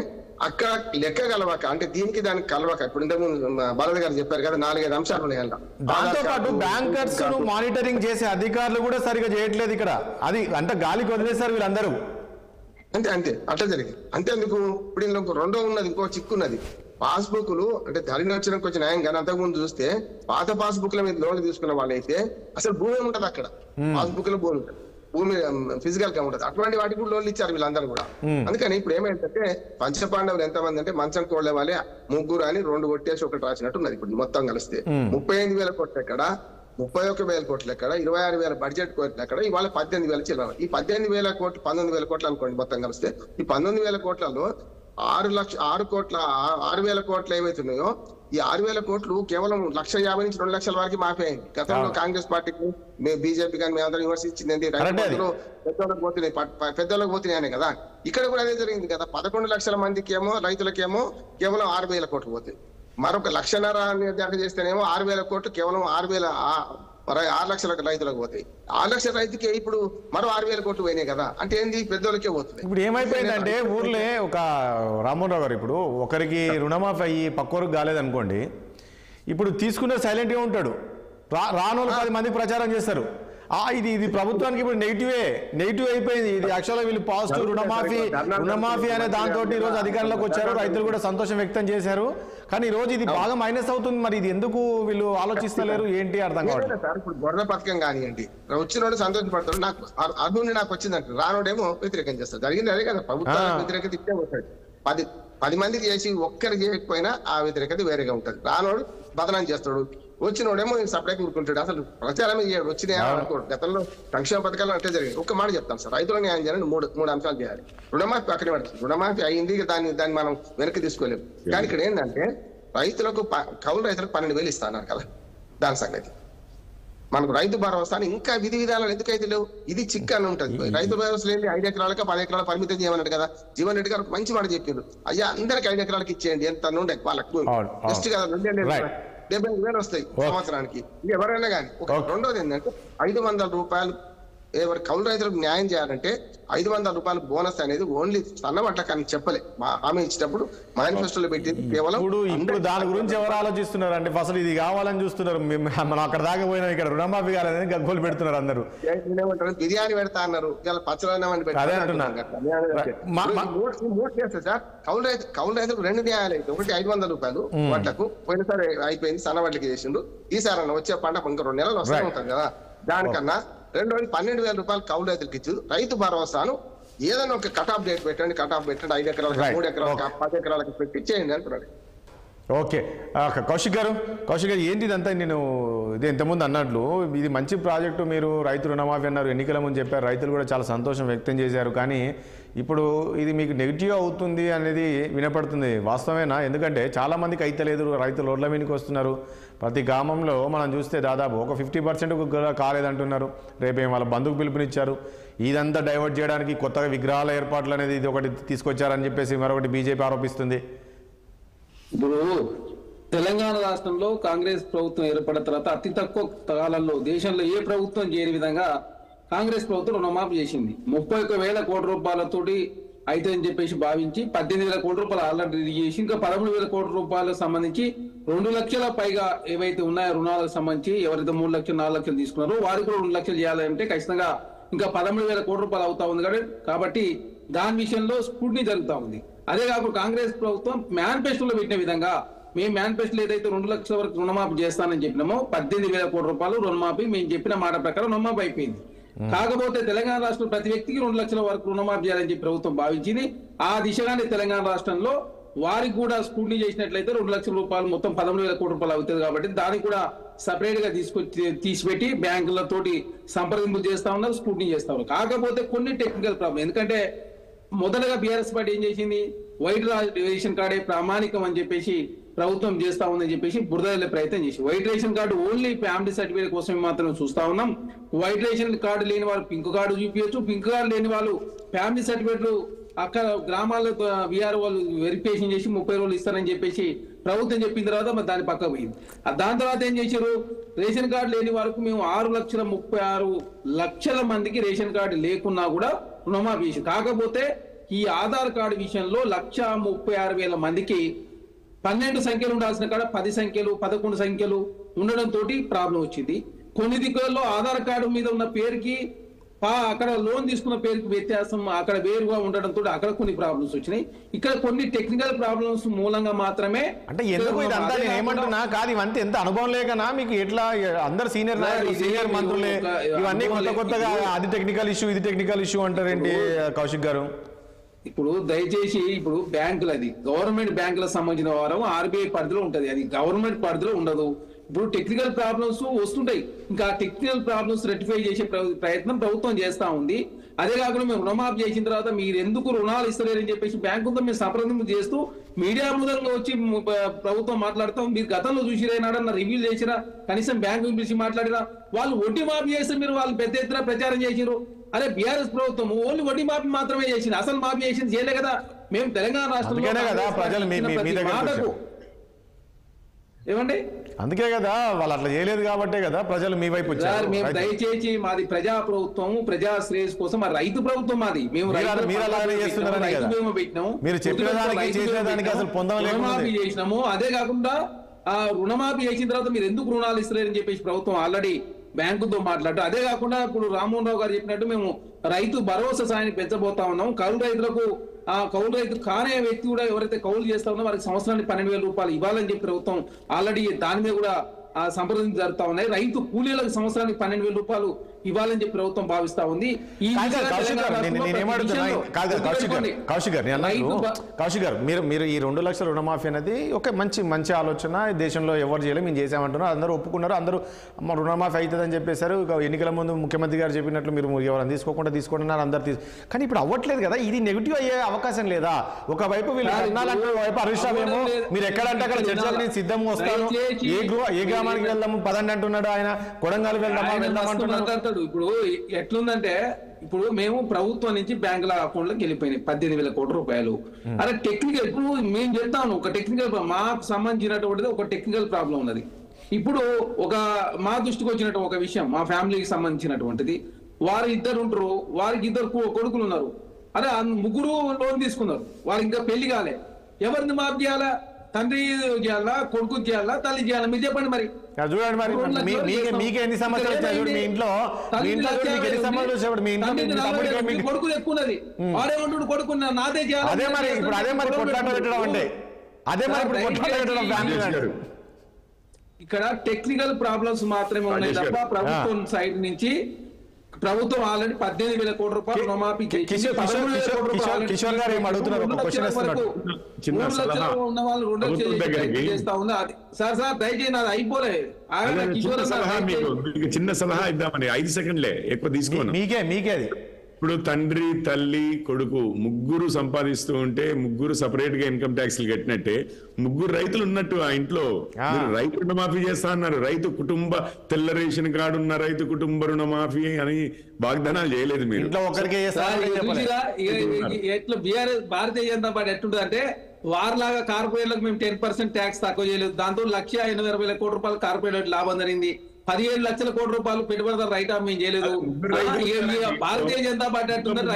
అక్కడ లెక్క కలవక, అంటే దీనికి దానికి కలవక. ఇప్పుడు ఇంతకుముందు బాలాజీ గారు చెప్పారు కదా 4-5 అంశాలు ఉన్నాయి. దాంతో పాటు బ్యాంకర్స్ మానిటరింగ్ చేసే అధికారులు కూడా సరిగా చేయట్లేదు ఇక్కడ. అది అంత గాలికి వదిలేశారు వీళ్ళందరూ. అంతే అట్లా జరిగింది. అంతేందుకు ఇప్పుడు ఇంకో రెండో ఉన్నది, ఇంకో చిక్కున్నది. పాస్బుక్లు అంటే ధరలు నచ్చడానికి కొంచెం న్యాయం, కానీ అంతకుముందు చూస్తే పాత పాస్బుక్ల మీద లోన్లు తీసుకున్న వాళ్ళైతే అసలు భూమి ఉంటది అక్కడ, పాస్బుక్ లో భూమి ఉంటుంది, భూమి ఫిజికల్ గా ఉంటది. అటువంటి వాటికి కూడా లోన్లు ఇచ్చారు వీళ్ళందరూ కూడా. అందుకని ఇప్పుడు ఏమైందంటే పంచపాండవులు ఎంతమంది అంటే మంచం కోళ్లే వాళ్ళే 3 అని 2 కొట్టేసి 1 రాసినట్టు ఉన్నది. ఇప్పుడు మొత్తం కలిస్తే 35,000 కోట్లు ఎక్కడ, 31,000 కోట్లు ఎక్కడ, 26,000 బడ్జెట్ కోట్లు ఎక్కడ, ఇవాళ 18,000 చిల్లర. ఈ 18,000 కోట్లు 19,000 కోట్లు అనుకోండి మొత్తం కలిస్తే. ఈ 19,000 కోట్లలో 6,000 కోట్లు ఏవైతున్నాయో ఈ 6,000 కోట్లు కేవలం 1,50,000 నుంచి 2 లక్షల వరకు మాఫీ అయింది. గతంలో కాంగ్రెస్ పార్టీకి బీజేపీ కానీ మేమందరం విమర్శ ఇచ్చింది పెద్దలకు పోతున్నాయనే కదా. ఇక్కడ కూడా అదే జరిగింది కదా. 11 లక్షల మందికి ఏమో రైతులకేమో కేవలం 6,000 కోట్లు పోతాయి. మరొక 1,50,000 చేస్తేనేమో 6,000 కోట్లు కేవలం 6 లక్షల రైతులకు పోతాయి. 6 లక్షల రైతుకే ఇప్పుడు మరో 6,000 కోట్లు పోయినాయి కదా. అంటే ఏంది, పెద్దోళ్ళకే పోతుంది. ఇప్పుడు ఏమైపోయిందంటే ఊర్లే ఒక రామ్మోహన్ రావు గారు, ఇప్పుడు ఒకరికి రుణమాఫీ అయ్యి పక్కోరికి కాలేదనుకోండి, ఇప్పుడు తీసుకున్న సైలెంట్ గా ఉంటాడు, రానోళ్ళు 10 మంది ప్రచారం చేస్తారు. ఇది ప్రభుత్వానికి ఇప్పుడు నెగిటివ్ అయిపోయింది. ఇది యాక్చువల్గా వీళ్ళు పాజిటివ్ రుణమాఫీ అనే దాంతో ఈ రోజు అధికారంలోకి వచ్చారు, రైతులు కూడా సంతోషం వ్యక్తం చేశారు. కానీ ఈ రోజు ఇది బాగా మైనస్ అవుతుంది. మరి ఇది ఎందుకు వీళ్ళు ఆలోచిస్తలేరు, ఏంటి అర్థం కావట్లేదు సార్. ఇప్పుడు గొర్రెల పథకం కానివ్వండి, వచ్చినోడు సంతోషపడతాడు, నాకు అర్హుని నాకు వచ్చిందంటే, రానోడేమో వ్యతిరేకం చేస్తాడు. జరిగింది అదే కదా, ప్రభుత్వానికి వ్యతిరేకత ఇచ్చే వస్తాడు. 10 మందికి చేసి ఒక్కరికి చేయకపోయినా ఆ వ్యతిరేకత వేరేగా ఉంటుంది. రానోడు బదనాం చేస్తాడు, వచ్చినోడేమో సపరేట్ ఊరుకుంటాడు, అసలు ప్రచారం చేయడు, వచ్చినాయా అనుకోడు. గతంలో సంక్షేమ పథకాలు అంటే జరిగింది. ఒక్క మాట చెప్తాం సార్, రైతులకు న్యాయం చేయాలని 3 అంశాలు చేయాలి. రుణమాఫీ పక్కన పెడుతుంది, రుణమాఫీ అయింది, దాన్ని మనం వెనక్కి తీసుకోలేము. కానీ ఇక్కడ ఏంటంటే రైతులకు కౌలు రైతులకు 12,000 ఇస్తా అన్నారు కదా, దాని సంగతి. మనకు రైతు భరోసా ఇంకా విధి విధానాలు ఎందుకైతే లేవు? ఇది చిక్ అని ఉంటుంది. రైతు భరోసా లేని 5 ఎకరాలకు 10 ఎకరాలు పరిమితం చేయమన్నాడు కదా జీవన్ రెడ్డి గారు, మంచి మాట చెప్పారు. అయ్యా అందరికి 5 ఎకరాలకు ఇచ్చేయండి, ఎంత నుండే వాళ్ళకు బెస్ట్ కదా, 75,000 వస్తాయి సంవత్సరానికి. ఎవరైనా కానీ. రెండోది ఏంటంటే 500 రూపాయలు ఎవరు కౌలు రైతులకు న్యాయం చేయాలంటే 500 రూపాయలు బోనస్ అనేది ఓన్లీ సన్నబట్ట కానీ చెప్పలే. హామీ ఇచ్చినప్పుడు మేనిఫెస్టోలో పెట్టింది కేవలం. ఇప్పుడు దాని గురించి ఎవరు ఆలోచిస్తున్నారు అంటే అసలు ఇది కావాలని చూస్తున్నారు. మనం అక్కడ దాకా పోయినా ఇక్కడ రుణమాఫీ కాలేదని గగ్గోలు పెడుతున్నారు అందరూ. ఏమంటారు, బిర్యానీ పెడతా అన్నారు, ఇలా పచ్చదనం అదే అంటున్నారు సార్. కౌలు రైతులకు 2 న్యాయాలు అయితే, ఒకటి 500 రూపాయలు వడ్లకు పోయినసారి అయిపోయింది, సన్నబట్లకి చేసిండు. ఈసారి అన్న వచ్చే పంట ఇంకా 2 నెలలు వస్తూ ఉంటుంది కదా, దానికన్నా రెండోది 12,000 రూపాయలు కౌలు రైతులకు ఇచ్చి రైతు భరోసాను ఏదైనా ఒక కట్ ఆఫ్ డేట్ పెట్టండి, 5 ఎకరాలకు 3 ఎకరాలకు 10 ఎకరాలకు పెట్టి చేయండి అంటున్నాడు. ఓకే కౌశిక్ గారు ఏంటి ఇదంతా? నేను ఇది ఇంతకుముందు అన్నట్లు ఇది మంచి ప్రాజెక్టు, మీరు రైతు రుణమాఫీ అన్నారు, ఎన్నికల ముందు చెప్పారు, రైతులు కూడా చాలా సంతోషం వ్యక్తం చేశారు. కానీ ఇప్పుడు ఇది మీకు నెగిటివ్ అవుతుంది అనేది వినపడుతుంది. వాస్తవేనా? ఎందుకంటే చాలామందికి అయితే లేదు, రైతులు రోడ్ల మీదకి వస్తున్నారు. ప్రతి గ్రామంలో మనం చూస్తే దాదాపు ఒక 50% కాలేదంటున్నారు. రేపేం వాళ్ళ బంధుకు పిలుపునిచ్చారు. ఇదంతా డైవర్ట్ చేయడానికి కొత్తగా విగ్రహాల ఏర్పాట్లు అనేది ఇది ఒకటి తీసుకొచ్చారని చెప్పేసి మరొకటి బీజేపీ ఆరోపిస్తుంది. ఇప్పుడు తెలంగాణ రాష్ట్రంలో కాంగ్రెస్ ప్రభుత్వం ఏర్పడిన తర్వాత అతి తక్కువ కాలంలో దేశంలో ఏ ప్రభుత్వం చేయని విధంగా కాంగ్రెస్ ప్రభుత్వం రుణమాఫీ చేసింది. 31,000 కోట్ల రూపాయలతోటి అయితే అని చెప్పేసి భావించి 18,000 కోట్ల రూపాయలు ఆల్రెడీ రిలీజ్ చేసి ఇంకా 13,000 కోట్ల రూపాయలకు సంబంధించి 2 లక్షల పైగా ఏవైతే ఉన్నాయో రుణాలకు సంబంధించి ఎవరైతే 3 లక్షలు 4 లక్షలు తీసుకున్నారో వారికి కూడా 2 లక్షలు చేయాలంటే ఖచ్చితంగా ఇంకా 13,000 కోట్ల రూపాయలు అవుతా ఉంది కాబట్టి దాని విషయంలో స్క్రూటినీ జరుగుతూ ఉంది. అదే కాకుండా కాంగ్రెస్ ప్రభుత్వం మేనిఫెస్టోలో పెట్టిన విధంగా మేము మేనిఫెస్టోలో ఏదైతే 2 లక్షల వరకు రుణమాఫీ చేస్తానని చెప్పినామో 18,000 కోట్ల రూపాయలు రుణమాఫీ మేము చెప్పిన మాట ప్రకారం రుణమాఫీ అయిపోయింది. కాకపోతే తెలంగాణ రాష్ట్రంలో ప్రతి వ్యక్తికి 2 లక్షల వరకు రుణమాఫీ చేయాలని చెప్పి ప్రభుత్వం భావించింది. ఆ దిశగానే తెలంగాణ రాష్ట్రంలో వారికి కూడా స్క్రూటినీ చేసినట్లయితే 2 లక్షల రూపాయలు మొత్తం 13,000 కోట్ల రూపాయలు అవుతుంది. కాబట్టి దానికి కూడా సపరేట్ గా తీసిపెట్టి బ్యాంకులతోటి సంప్రదింపులు చేస్తా ఉన్నారు, స్క్రూటినీ చేస్తా ఉన్నారు. కాకపోతే కొన్ని టెక్నికల్ ప్రాబ్లం. ఎందుకంటే మొదటగా బీఆర్ఎస్ పార్టీ ఏం చేసింది, వైట్ రేషన్ కార్డే ప్రామాణికం అని చెప్పేసి ప్రభుత్వం చేస్తా ఉందని చెప్పేసి బురదలే ప్రయత్నం చేసి white ration card only family certificate కోసమే మాత్రం చూస్తా ఉన్నాం. వైట్ రేషన్ కార్డు లేని వాళ్ళు పింక్ కార్డు చూపించచ్చు, పింక్ కార్డు లేని వాళ్ళు ఫ్యామిలీ సర్టిఫికేట్లు అక్కడ గ్రామాల్లో వీఆర్ వాళ్ళు వెరిఫికేషన్ చేసి 30 రోజులు ఇస్తారని చెప్పేసి ప్రభుత్వం చెప్పిన తర్వాత మరి దాని పక్క పోయింది. దాని తర్వాత ఏం చేశారు, రేషన్ కార్డు లేని వరకు మేము 6,36,00,000 మందికి రేషన్ కార్డు లేకున్నా కూడా రుణమాఫీ చేసి. కాకపోతే ఈ ఆధార్ కార్డు విషయంలో 1,36,000 మందికి 12 సంఖ్యలు ఉండాల్సిన కాడ 10 సంఖ్యలు 11 సంఖ్యలు ఉండడంతో ప్రాబ్లం వచ్చింది. కొన్ని దిక్కులలో ఆధార్ కార్డు మీద ఉన్న పేరుకి అక్కడ లోన్ తీసుకున్న పేరుకి వ్యత్యాసం అక్కడ వేరుగా ఉండడంతో అక్కడ కొన్ని ప్రాబ్లమ్స్ వచ్చినాయి. ఇక్కడ కొన్ని టెక్నికల్ ప్రాబ్లమ్స్ మూలంగా మాత్రమే. అంటే ఎందుకు ఇదంతా నేను ఏమంటున్నా కాదు, ఇవంతా ఎంత అనుభవం లేకనా మీకు? ఎట్లా అందరు సీనియర్ మంత్రులే ఇవన్నీ కొత్తగా అది టెక్నికల్ ఇష్యూ ఇది టెక్నికల్ ఇష్యూ అంటారేంటి కౌశిక్ గారు? ఇప్పుడు దయచేసి ఇప్పుడు బ్యాంకులు, అది గవర్నమెంట్ బ్యాంకులకు సంబంధించిన వారం ఆర్బీఐ పరిధిలో ఉంటది, అది గవర్నమెంట్ పరిధిలో ఉండదు. ఇప్పుడు టెక్నికల్ ప్రాబ్లమ్స్ వస్తుంటాయి, ఇంకా టెక్నికల్ ప్రాబ్లమ్స్ రెక్టిఫై చేసే ప్రయత్నం ప్రభుత్వం చేస్తా ఉంది. అదే కాకుండా మేము రుణమాఫీ చేసిన తర్వాత మీరు ఎందుకు రుణాలు ఇస్తలేరని చెప్పేసి బ్యాంకులతో మేము సంప్రదింపు చేస్తూ మీడియా మూలంగా వచ్చి ప్రభుత్వం మాట్లాడతాం. మీరు గతంలో చూసిరేనాడన్న రివ్యూ చేసిరా, కనీసం బ్యాంకు పిలిచి మాట్లాడిరా, వాళ్ళు వడ్డీ మాఫీ చేస్తే మీరు వాళ్ళు పెద్ద ఎత్తున ప్రచారం చేసిరు. అదే బీఆర్ఎస్ ప్రభుత్వం ఓన్లీ వడ్డీ మాఫీ మాత్రమే చేసింది, అసలు మాఫీ చేసింది చేయలే కదా. మేము తెలంగాణ రాష్ట్రంలో ఏమండి అందుకే కదా వాళ్ళు అట్లా చేయలేదు కాబట్టే కదా ప్రజలు మీ వైపు వచ్చారు. మేము దయచేసి మాది ప్రజా ప్రభుత్వం, ప్రజా శ్రేయస్ కోసం రైతు ప్రభుత్వం మాది. మేము రుణమాఫీ చేసినాము. అదే కాకుండా ఆ రుణమాఫీ చేసిన తర్వాత మీరు ఎందుకు రుణాలు ఇస్తలేరని చెప్పేసి ప్రభుత్వం ఆల్రెడీ బ్యాంకుతో మాట్లాడు. అదే కాకుండా ఇప్పుడు రామ్మోహన్ రావు గారు చెప్పినట్టు మేము రైతు భరోసా సాయాన్ని పెంచబోతా ఉన్నాం. కౌలు రైతులకు కౌలు రైతు కానే వ్యక్తి కూడా ఎవరైతే కౌలు చేస్తా ఉన్నా వారికి సంవత్సరానికి 12,000 రూపాయలు ఇవ్వాలని చెప్పి ప్రభుత్వం ఆల్రెడీ దాని మీద కూడా సంప్రదింపులు జరుగుతా ఉన్నాయి. రైతు కూలీలకు సంవత్సరానికి 12,000 రూపాయలు ఇవ్వాలని చెప్పి ప్రభుత్వం భావిస్తా ఉంది. ఈ కౌశిక్ గారు మీరు ఈ 2 లక్షల రుణమాఫీ అనేది ఒక మంచి ఆలోచన. దేశంలో ఎవరు చేయలేదు, మేము చేసామంటున్నారు, అందరూ ఒప్పుకున్నారు, అందరూ రుణమాఫీ అవుతుందని చెప్పేశారు. ఎన్నికల ముందు ముఖ్యమంత్రి గారు చెప్పినట్లు మీరు ఎవరైనా తీసుకోకుంటున్నారు, అందరు కానీ ఇప్పుడు అవ్వట్లేదు కదా. ఇది నెగిటివ్ అయ్యే అవకాశం లేదా? ఒకవైపు వీళ్ళు అన్నాలంటే ఒకవైపు హరీష్ రావు ఏమో మీరు ఎక్కడంటే అక్కడ చర్చలకు నేను సిద్ధంగా వస్తాను, ఏ గ్రామానికి వెళ్దాము పదండి అంటున్నాడు ఆయన, కొడంగల్ వెళ్దామంటున్నాడు. ఇప్పుడు ఎట్లుందంటే ఇప్పుడు మేము ప్రభుత్వం నుంచి బ్యాంకుల అకౌంట్లోకి వెళ్ళిపోయినాయి 18,000 కోట్ల రూపాయలు. అలా టెక్నికల్ ఇప్పుడు మేము చెప్తాను, ఒక టెక్నికల్ మాకు సంబంధించినటువంటిది ఒక టెక్నికల్ ప్రాబ్లం ఉన్నది. ఇప్పుడు మా దృష్టికి వచ్చినట్టు ఒక విషయం, మా ఫ్యామిలీకి సంబంధించినటువంటిది, వారు ఇద్దరు ఉంటారు, వారికి 2 కొడుకులు ఉన్నారు. అరే 3 లోన్ తీసుకున్నారు, వారు ఇంకా పెళ్లి కాలే. ఎవరిని మాఫ్ చేయాలా? తండ్రి చేయాలా, కొడుకు చేయాలా, తల్లి చేయాలా? మీరు చెప్పండి. మరి చూడండి, మరి మీకు ఎన్ని సమస్యలు వచ్చాయి? మీ ఇంట్లో ఎన్ని సమస్యలు వచ్చాడు? మీ ఇంట్లో కొడుకులు ఎక్కువ ఉన్నది, వాడేమంటాడు కొడుకు నాదే చేయాలి. అదే మరి కొట్లాట పెట్టడం అంటే ఇప్పుడు కొట్లాట పెట్టడం ఫ్యామిలీ. ఇక్కడ టెక్నికల్ ప్రాబ్లమ్స్ మాత్రమే ఉన్నాయి తప్ప ప్రభుత్వం సైడ్ నుంచి ప్రభుత్వం ఆల్రెడీ 18,000 కోట్ల రూపాయలు రుణమాఫీ చేసి కిషోర్ గారు ఏం అడుగుతున్నారు? ఒక క్వశ్చన్ ఇస్తున్నారు. ఉన్న వాళ్ళు 2 లక్షలు చేస్తా ఉంది. అది సార్ దయచేసి నాది అయిపోలే. చిన్న సలహా ఇద్దామని 5 సెకండ్లే ఎక్కువ తీసుకోండి. మీకే అది ఇప్పుడు తండ్రి తల్లి కొడుకు 3 సంపాదిస్తూ ఉంటే 3 సపరేట్ గా ఇన్కమ్ ట్యాక్స్లు కట్టినట్టే 3 రైతులు ఉన్నట్టు ఆ ఇంట్లో రైతు రుణమాఫీ చేస్తా అన్నారు. రైతు కుటుంబ తెల్ల రేషన్ కార్డు ఉన్న రైతు కుటుంబ రుణమాఫీ అని వాగ్దానాలు చేయలేదు మీరు. ఎట్లా బీఆర్ఎస్ భారతీయ జనతా పార్టీ ఎట్టుంటుంది అంటే వారిలాగా కార్పొరేట్లకు మేము 10% ట్యాక్స్ తక్కువ చేయలేదు, దాంతో 1,80,000 కోట్ల రూపాయలు కార్పొరేట్ లాభం జరిగింది. 17 లక్షల కోట్ల రూపాయలు పెట్టుబడిదారు రైట్ ఆఫ్ మేము చేయలేదు. భారతీయ జనతా పార్టీ అంటున్నారు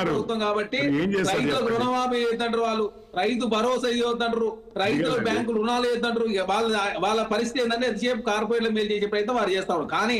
ప్రభుత్వం కాబట్టి రైతులకు రుణమాఫీ చేద్దంటారు, వాళ్ళు రైతు భరోసా ఇవ్వద్దంటారు, రైతుల బ్యాంకు రుణాలు వేద్దంటారు. వాళ్ళ పరిస్థితి ఏంటంటే ఎంతసేపు కార్పొరేట్ల మేలు చేసే ప్రయత్నం వారు చేస్తారు. కానీ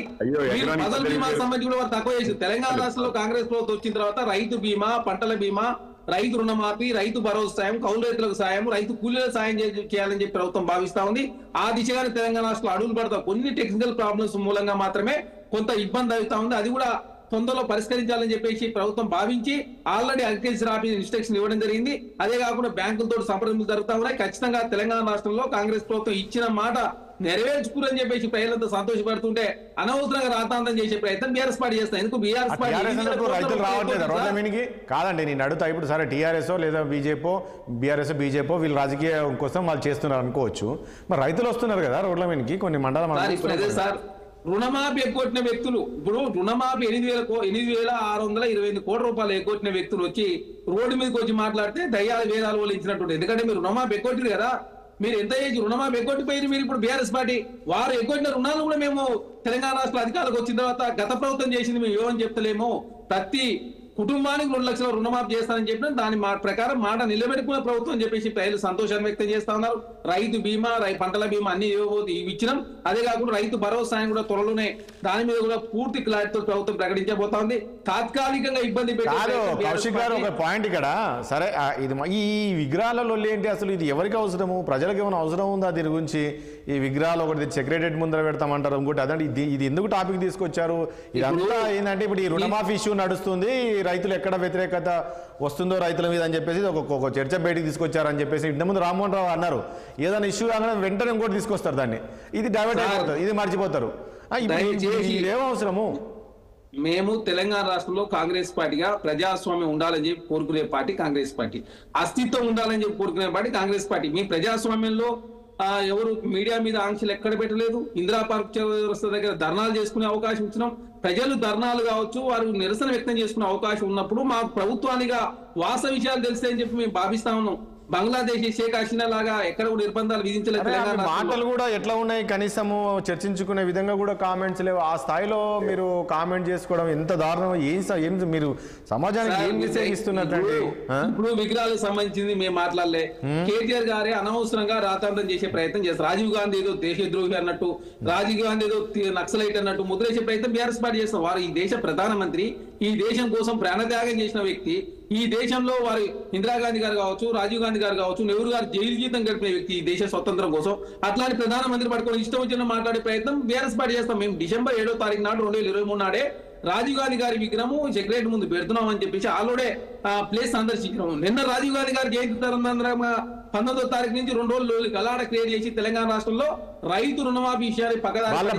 ఫసల్ బీమా సంబంధించి కూడా వారు తక్కువ చేసి తెలంగాణ రాష్ట్రంలో కాంగ్రెస్ ప్రభుత్వం వచ్చిన తర్వాత రైతు బీమా, పంటల బీమా, రైతు రుణమాఫీ, రైతు భరోసా సాయం, కౌలు రైతులకు సాయం, రైతు కూలీలకు సాయం చేయాలని చెప్పి ప్రభుత్వం భావిస్తా ఉంది. ఆ దిశగానే తెలంగాణ రాష్ట్రంలో అడుగులు పడతాం. కొన్ని టెక్నికల్ ప్రాబ్లమ్స్ మూలంగా మాత్రమే కొంత ఇబ్బంది అవుతా ఉంది. అది కూడా తొందరలో పరిష్కరించాలని చెప్పేసి ప్రభుత్వం భావించి ఆల్రెడీ అగ్రికల్చర్ ఆఫీస్ ఇన్స్ట్రక్షన్ ఇవ్వడం జరిగింది. అదే కాకుండా బ్యాంకులతో సంప్రదింపులు జరుగుతా ఉన్నాయి. ఖచ్చితంగా తెలంగాణ రాష్ట్రంలో కాంగ్రెస్ ప్రభుత్వం ఇచ్చిన మాట నెరవేర్చుకుని చెప్పేసి ప్రజలంతా సంతోషపడుతుంటే అనవసరంగా రాతాంతం చేసే ప్రయత్నం బీఆర్ఎస్ పార్టీ చేస్తాం. ఎందుకు బీఆర్ఎస్ రైతులు రావట్లేదు రోడ్ల మీదకి? కాదండి, నేను అడుగుతా. ఇప్పుడు సరే టీఆర్ఎస్ లేదా బీజేపీ వీళ్ళు రాజకీయం కోసం వాళ్ళు చేస్తున్నారు అనుకోవచ్చు, మరి రైతులు వస్తున్నారు కదా రోడ్ల మీదకి కొన్ని మండలం. సార్ రుణమాఫీ ఎగ్గొట్టిన వ్యక్తులు, ఇప్పుడు రుణమాఫీ 8,628 కోట్ల రూపాయలు ఎగ్గొట్టిన వ్యక్తులు వచ్చి రోడ్డు మీదకి వచ్చి మాట్లాడితే దయ్యాలు వేదాలు వాళ్ళు ఇచ్చినట్టు. ఎందుకంటే మీరు రుణమాఫీ ఎగ్గొట్టారు కదా, మీరు ఎంత చేసి రుణమాఫీ ఎగ్గొట్టిపోయి మీరు ఇప్పుడు బీఆర్ఎస్ పార్టీ వారు ఎగ్గొట్టిన రుణాలు కూడా మేము తెలంగాణ రాష్ట్ర అధికారులకు వచ్చిన తర్వాత గత ప్రభుత్వం చేసింది మేము ఏమని చెప్తలేమో, ప్రతి కుటుంబానికి 2 లక్షల రుణమాఫీ చేస్తానని చెప్పిన దాని ప్రకారం మాట నిలబెట్టుకున్న ప్రభుత్వం అని చెప్పేసి ప్రజలు సంతోషాన్ని వ్యక్తం చేస్తా ఉన్నారు. రైతు బీమా, పంటల బీమా అన్ని ఇచ్చినాం. అదే కాకుండా రైతు భరోసా కూడా త్వరలోనే దాని మీద కూడా పూర్తి క్లారిటీతో ప్రభుత్వం ప్రకటించబోతా ఉంది. తాత్కాలికంగా ఇబ్బంది కౌశిక్ గారు ఒక పాయింట్ ఇక్కడ. సరే, ఇది ఈ విగ్రహాలలో ఏంటి అసలు? ఇది ఎవరికి అవసరము? ప్రజలకు ఏమైనా అవసరం ఉందా దీని గురించి? ఈ విగ్రహాలు ఒకటి సెక్రటరేట్ ముందర పెడతామంటారు, ఇంకోటి అదంటే ఇది ఎందుకు టాపిక్ తీసుకొచ్చారు? ఇదంతా ఏంటంటే ఇప్పుడు ఈ రుణమాఫీ ఇష్యూ నడుస్తుంది, రైతులు ఎక్కడ వ్యతిరేకత వస్తుందో రైతుల మీద అని చెప్పేసి ఒక చర్చ బయటికి తీసుకొచ్చారని చెప్పేసి ఇంతకుముందు రామ్మోహన్ రావు అన్నారు. ఏదైనా ఇష్యూ కాగానే వెంటనే ఇంకోటి తీసుకొస్తారు, దాన్ని ఇది డైవర్ట్ అయిపోతుంది, ఇది మర్చిపోతారు. ఇదేం అవసరము? మేము తెలంగాణ రాష్ట్రంలో కాంగ్రెస్ పార్టీగా ప్రజాస్వామ్యం ఉండాలని చెప్పి కోరుకునే పార్టీ కాంగ్రెస్ పార్టీ, అస్తిత్వం ఉండాలని చెప్పి కోరుకునే పార్టీ కాంగ్రెస్ పార్టీ. మీ ప్రజాస్వామ్యంలో ఎవరు మీడియా మీద ఆంక్షలు ఎక్కడ పెట్టలేదు. ఇందిరా పార్క్ చౌరస్తా దగ్గర ధర్నాలు చేసుకునే అవకాశం ఇచ్చినాం. ప్రజలు ధర్నాలు కావచ్చు, వారు నిరసన వ్యక్తం చేసుకునే అవకాశం ఉన్నప్పుడు మా ప్రభుత్వానిగా వాస విషయాలు తెలుస్తాయని చెప్పి మేము భావిస్తా ఉన్నాం. బంగ్లాదేశ్, షేక్ హసీనా లాగా ఎక్కడ కూడా నిర్బంధాలు విధించలేదు. మాటలు కూడా ఎట్లా ఉన్నాయి, కనీసము చర్చించుకునే విధంగా కూడా కామెంట్స్ లేవు. ఆ స్థాయిలో మీరు కామెంట్ చేసుకోవడం ఎంత దారుణం! ఏం మీరు సమాజానికి ఏం మెసేజ్ ఇస్తున్నట్టు? ఇప్పుడు విగ్రహాలకు సంబంధించింది మేము మాట్లాడలే. కేటీఆర్ గారే అనవసరంగా రాతాంతం చేసే ప్రయత్నం చేస్తారు. రాజీవ్ గాంధీ ఏదో దేశద్రోహి అన్నట్టు, రాజీవ్ గాంధీ ఏదో నక్సలైట్ అన్నట్టు ముద్రేసే ప్రయత్నం బీఆర్ఎస్ పార్టీ చేస్తారు. వారు ఈ దేశ ప్రధానమంత్రి, ఈ దేశం కోసం ప్రాణత్యాగం చేసిన వ్యక్తి, ఈ దేశంలో వారి ఇందిరాగాంధీ గారు కావచ్చు, రాజీవ్ గాంధీ గారు కావచ్చు, నెహ్రూ గారు జైలు జీవితం గడిపిన వ్యక్తి ఈ దేశ స్వతంత్రం కోసం. అట్లాంటి ప్రధానమంత్రి పట్టుకొని ఇష్టం వచ్చిన మాట్లాడే ప్రయత్నం బీఆర్ఎస్ పార్టీ చేస్తాం. మేము డిసెంబర్ 7వ తారీఖు నాడు 2023 నాడే రాజీవ్ గాంధీ గారి విగ్రహం సెక్రటరీ ముందు పెడుతున్నాం అని చెప్పేసి ఆల్రెడీ ప్లేస్ సందర్శించినాం. నిన్న రాజీవ్ గాంధీ గారి జయంతి సందర్భంగా 19వ తారీఖు నుంచి 2 రోజులు గలాడ క్రియేట్ చేసి తెలంగాణ రాష్ట్రంలో రైతు రుణమాఫీ విషయాన్ని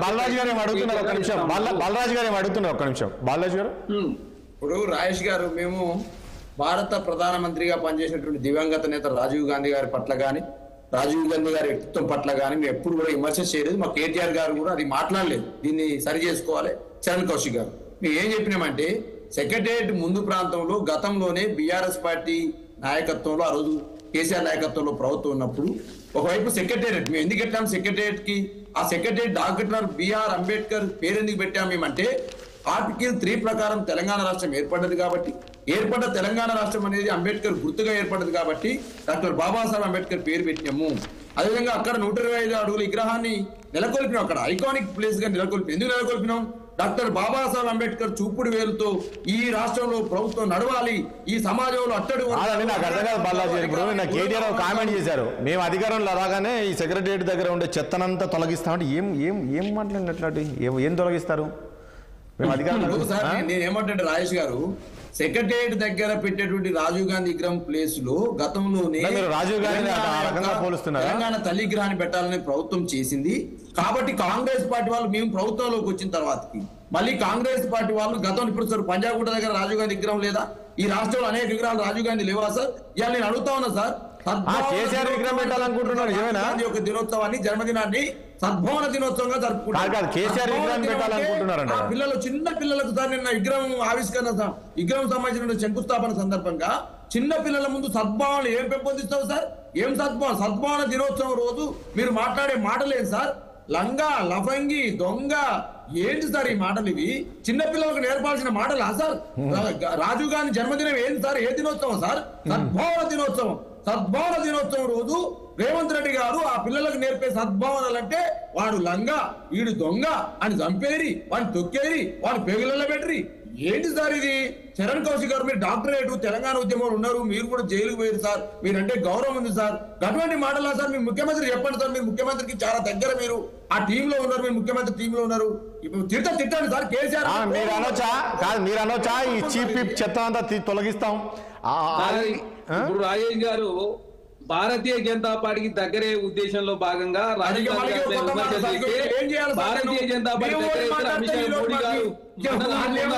బాలరాజు గారు అడుగుతున్నారు ఒక నిమిషం. బాలరాజు గారు అడుగుతున్నారు ఒక నిమిషం. బాలరాజు గారు, ఇప్పుడు రాజేష్ గారు, మేము భారత ప్రధానమంత్రిగా పనిచేసినటువంటి దివంగత నేత రాజీవ్ గాంధీ గారి పట్ల కానీ, రాజీవ్ గాంధీ గారి వ్యక్తిత్వం పట్ల కానీ మేము ఎప్పుడు కూడా విమర్శ చేయలేదు. మా కేటీఆర్ గారు కూడా అది మాట్లాడలేదు. దీన్ని సరి చేసుకోవాలి. చరణ్ కౌశిక్ గారు, మేము ఏం చెప్పినామంటే సెక్రటేరియట్ ముందు ప్రాంతంలో గతంలోనే బీఆర్ఎస్ పార్టీ నాయకత్వంలో, ఆ రోజు కేసీఆర్ నాయకత్వంలో ప్రభుత్వం ఉన్నప్పుడు ఒకవైపు సెక్రటేరియట్ మేము ఎందుకు పెట్టాం సెక్రటేరియట్ కి, ఆ సెక్రటేరియట్ డాక్టర్ బిఆర్ అంబేద్కర్ పేరు ఎందుకు పెట్టాం మేమంటే ఆర్టికల్ 3 ప్రకారం తెలంగాణ రాష్ట్రం ఏర్పడ్డది కాబట్టి, ఏర్పడ్డ తెలంగాణ రాష్ట్రం అనేది అంబేద్కర్ గుర్తుగా ఏర్పడ్డది కాబట్టి డాక్టర్ బాబాసాహెబ్ అంబేద్కర్ పేరు పెట్టినాము. అదేవిధంగా అక్కడ 125 అడుగుల విగ్రహాన్ని నెలకొల్పినాం. అక్కడ ఐకానిక్ ప్లేస్ గా నెలకొల్పి ఎందుకు నెలకొల్పినాం? డాక్టర్ బాబాసాహెబ్ అంబేద్కర్ చూపుడు వేలుతో ఈ రాష్ట్రంలో ప్రభుత్వం నడవాలి, ఈ సమాజంలో అట్టడు. నాకు అర్థం కాదు బాలాజీ, ఇప్పుడు నా కేటీఆర్ కామెంట్ చేశారు, మేము అధికారంలో రాగానే ఈ సెక్రటేరియట్ దగ్గర ఉండే చెత్తనంతా తొలగిస్తామంటే ఏం ఏం ఏం మాట్లాడినట్లాంటి ఏం తొలగిస్తారు? మేము అధికారంలో నేను ఏమంటే రాజేష్ గారు, సెక్రటేరియట్ దగ్గర పెట్టేటువంటి రాజీవ్ గాంధీ విగ్రహం ప్లేస్ లో గతంలోనే రాజీవ్ గాంధీ తెలంగాణ తల్లి విగ్రహాన్ని పెట్టాలని ప్రభుత్వం చేసింది. కాబట్టి కాంగ్రెస్ పార్టీ వాళ్ళు మేము ప్రభుత్వంలోకి వచ్చిన తర్వాతకి మళ్ళీ కాంగ్రెస్ పార్టీ వాళ్ళు గతంలో ఇప్పుడు సార్ పంజాగుట్ట దగ్గర రాజీవ్ గాంధీ విగ్రహం లేదా? ఈ రాష్ట్రంలో అనేక విగ్రహాలు రాజీవ్ గాంధీ లేవా సార్? ఇవాళ నేను అడుగుతా ఉన్నా సార్, కేసీఆర్ విగ్రహం పెట్టాలనుకుంటున్నారు యొక్క దినోత్సవాన్ని, జన్మదినాన్ని సద్భావన దినోత్సవంగా జరుపుకుంటారు. పిల్లలు, చిన్న పిల్లలకు సార్ నిన్న విగ్రహం ఆవిష్కరణ, విగ్రహం సంబంధించిన శంకుస్థాపన సందర్భంగా చిన్న పిల్లల ముందు సద్భావన ఏం పెంపొందిస్తావు సార్? ఏం సద్భావన? సద్భావన దినోత్సవం రోజు మీరు మాట్లాడే మాటలేదు సార్. లంగా, లఫంగి, దొంగ, ఏంటి సార్ ఈ మాటలు? ఇవి చిన్నపిల్లలకు నేర్పాల్సిన మాటలా సార్? రాజీవ్ గాంధీ జన్మదినం ఏంటి సార్? ఏ దినోత్సవం సార్? సద్భావన దినోత్సవం. సద్భావన దినోత్సవం రోజు రేవంత్ రెడ్డి గారు ఆ పిల్లలకు నేర్పే సద్భావనలంటే వాడు లంగా, వీడు దొంగ అని చంపేరి, వాడిని తొక్కేరి, వాడు పేగులలో పెట్టరి. ఏంటి సార్ ఇది? చరణ్ కౌశిక్ గారు, మీరు డాక్టరేట్ తెలంగాణ ఉద్యమంలో ఉన్నారు, మీరు కూడా జైలుకు పోయారు సార్, మీరంటే గౌరవం ఉంది సార్. అటువంటి మాటలా సార్? మీ ముఖ్యమంత్రి చెప్పండి సార్, మీరు ముఖ్యమంత్రికి చాలా దగ్గర, మీరు ఆ టీంలో ఉన్నారు, మీరు ముఖ్యమంత్రి టీంలో ఉన్నారు, ఇప్పుడు తిట్టండి సార్. కేసీఆర్ మీరు అనొచ్చా? కాదు, మీరు అనొచ్చా ఈ చీప్ పిప్ చెత్త అంతా తొలగిస్తాం? ఇప్పుడు రాజేష్ గారు భారతీయ జనతా పార్టీకి దగ్గరే ఉద్దేశంలో భాగంగా భారతీయ జనతా పార్టీ దగ్గర అమిత్ షా మోడీ గారు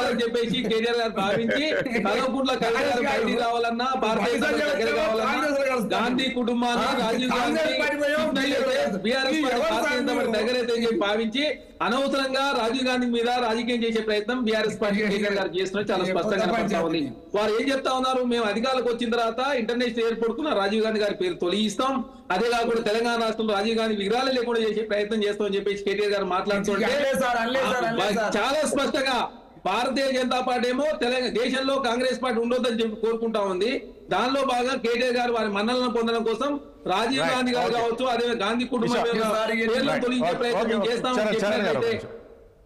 అని చెప్పేసి కేటీఆర్ గారు భావించి కల్వకుంట్ల కవిత గారు బయటికి రావాలన్నా, భారతీయ దగ్గర కావాలన్నా, గాంధీ కుటుంబాన్ని, రాజీవ్ గాంధీ బీఆర్ఎస్ భారతీయ జనతా పార్టీ దగ్గర అయితే భావించి అనవసరంగా రాజీవ్ గాంధీ మీద రాజకీయం చేసే ప్రయత్నం బీఆర్ఎస్ పార్టీ కేటీఆర్ గారు చేస్తున్నారు. చాలా స్పష్టంగా కనపడతా ఉంది. వారు ఏం చెప్తా ఉన్నారు? మేము అధికారులకు వచ్చిన తర్వాత ఇంటర్నేషనల్ ఎయిర్పోర్ట్ కు రాజీవ్ గాంధీ గారి పేరు తొలగిస్తాం, అదే కాకుండా తెలంగాణ రాష్ట్రంలో రాజీవ్ గాంధీ విగ్రహాలు లేకుండా చేసే ప్రయత్నం చేస్తామని చెప్పేసి కేటీఆర్ గారు మాట్లాడుతుంటే చాలా స్పష్టంగా భారతీయ జనతా పార్టీ ఏమో దేశంలో కాంగ్రెస్ పార్టీ ఉండొద్దని చెప్పి కోరుకుంటా ఉంది. దానిలో భాగంగా కేటీఆర్ గారు వారి మన్నలను పొందడం కోసం రాజీవ్ గాంధీ గారు కావచ్చు, అదే గాంధీ కుటుంబం తొలగించే ప్రయత్నం చేస్తామని చెప్పినట్లయితే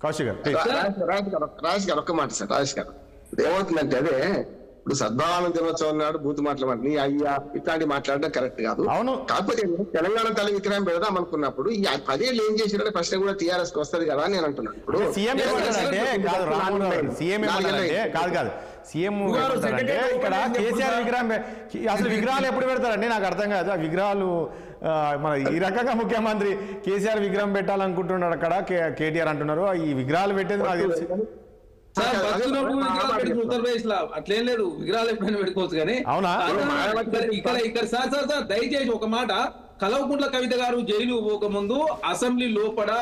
రాజేష్ గారు ఒక్క మాట సార్. రాజేష్ గారు ఏమవుతుందంటే, అదే ఇప్పుడు సద్భావన దినోత్సవం నాడు బూతు మాట్లాడి అయ్యా ఇట్లాంటి మాట్లాడడం కరెక్ట్ కాదు. అవును, కాకపోతే తెలంగాణ తల్లి విగ్రహం పెడదాం అనుకున్నప్పుడు ఈ 10 ఏళ్ళు ఏం చేసిరనే ప్రశ్న కూడా టీఆర్ఎస్ కి వస్తుంది కదా అని నేను అంటున్నాను. ఇప్పుడు సీఎం అంటే ఇక్కడ కేసీఆర్ విగ్రహం, అసలు విగ్రహాలు ఎప్పుడు పెడతారండి? నాకు అర్థం కాదు. ఆ విగ్రహాలు మన ఈ రకంగా ముఖ్యమంత్రి కేసీఆర్ విగ్రహం పెట్టాలనుకుంటున్నాడు, అక్కడ కేటీఆర్ అంటున్నారు. ఈ విగ్రహాలు పెట్టేది నాకు తెలిసి ఉత్తరప్రదేశ్ లో అట్లేం లేదు, విగ్రహాలు ఎప్పుడైనా పెట్టుకోవచ్చు. కానీ అవునా? ఇక్కడ సార్ దయచేసి ఒక మాట, కల్వకుంట్ల కవిత గారు జైలు పోకముందు అసెంబ్లీ లోపల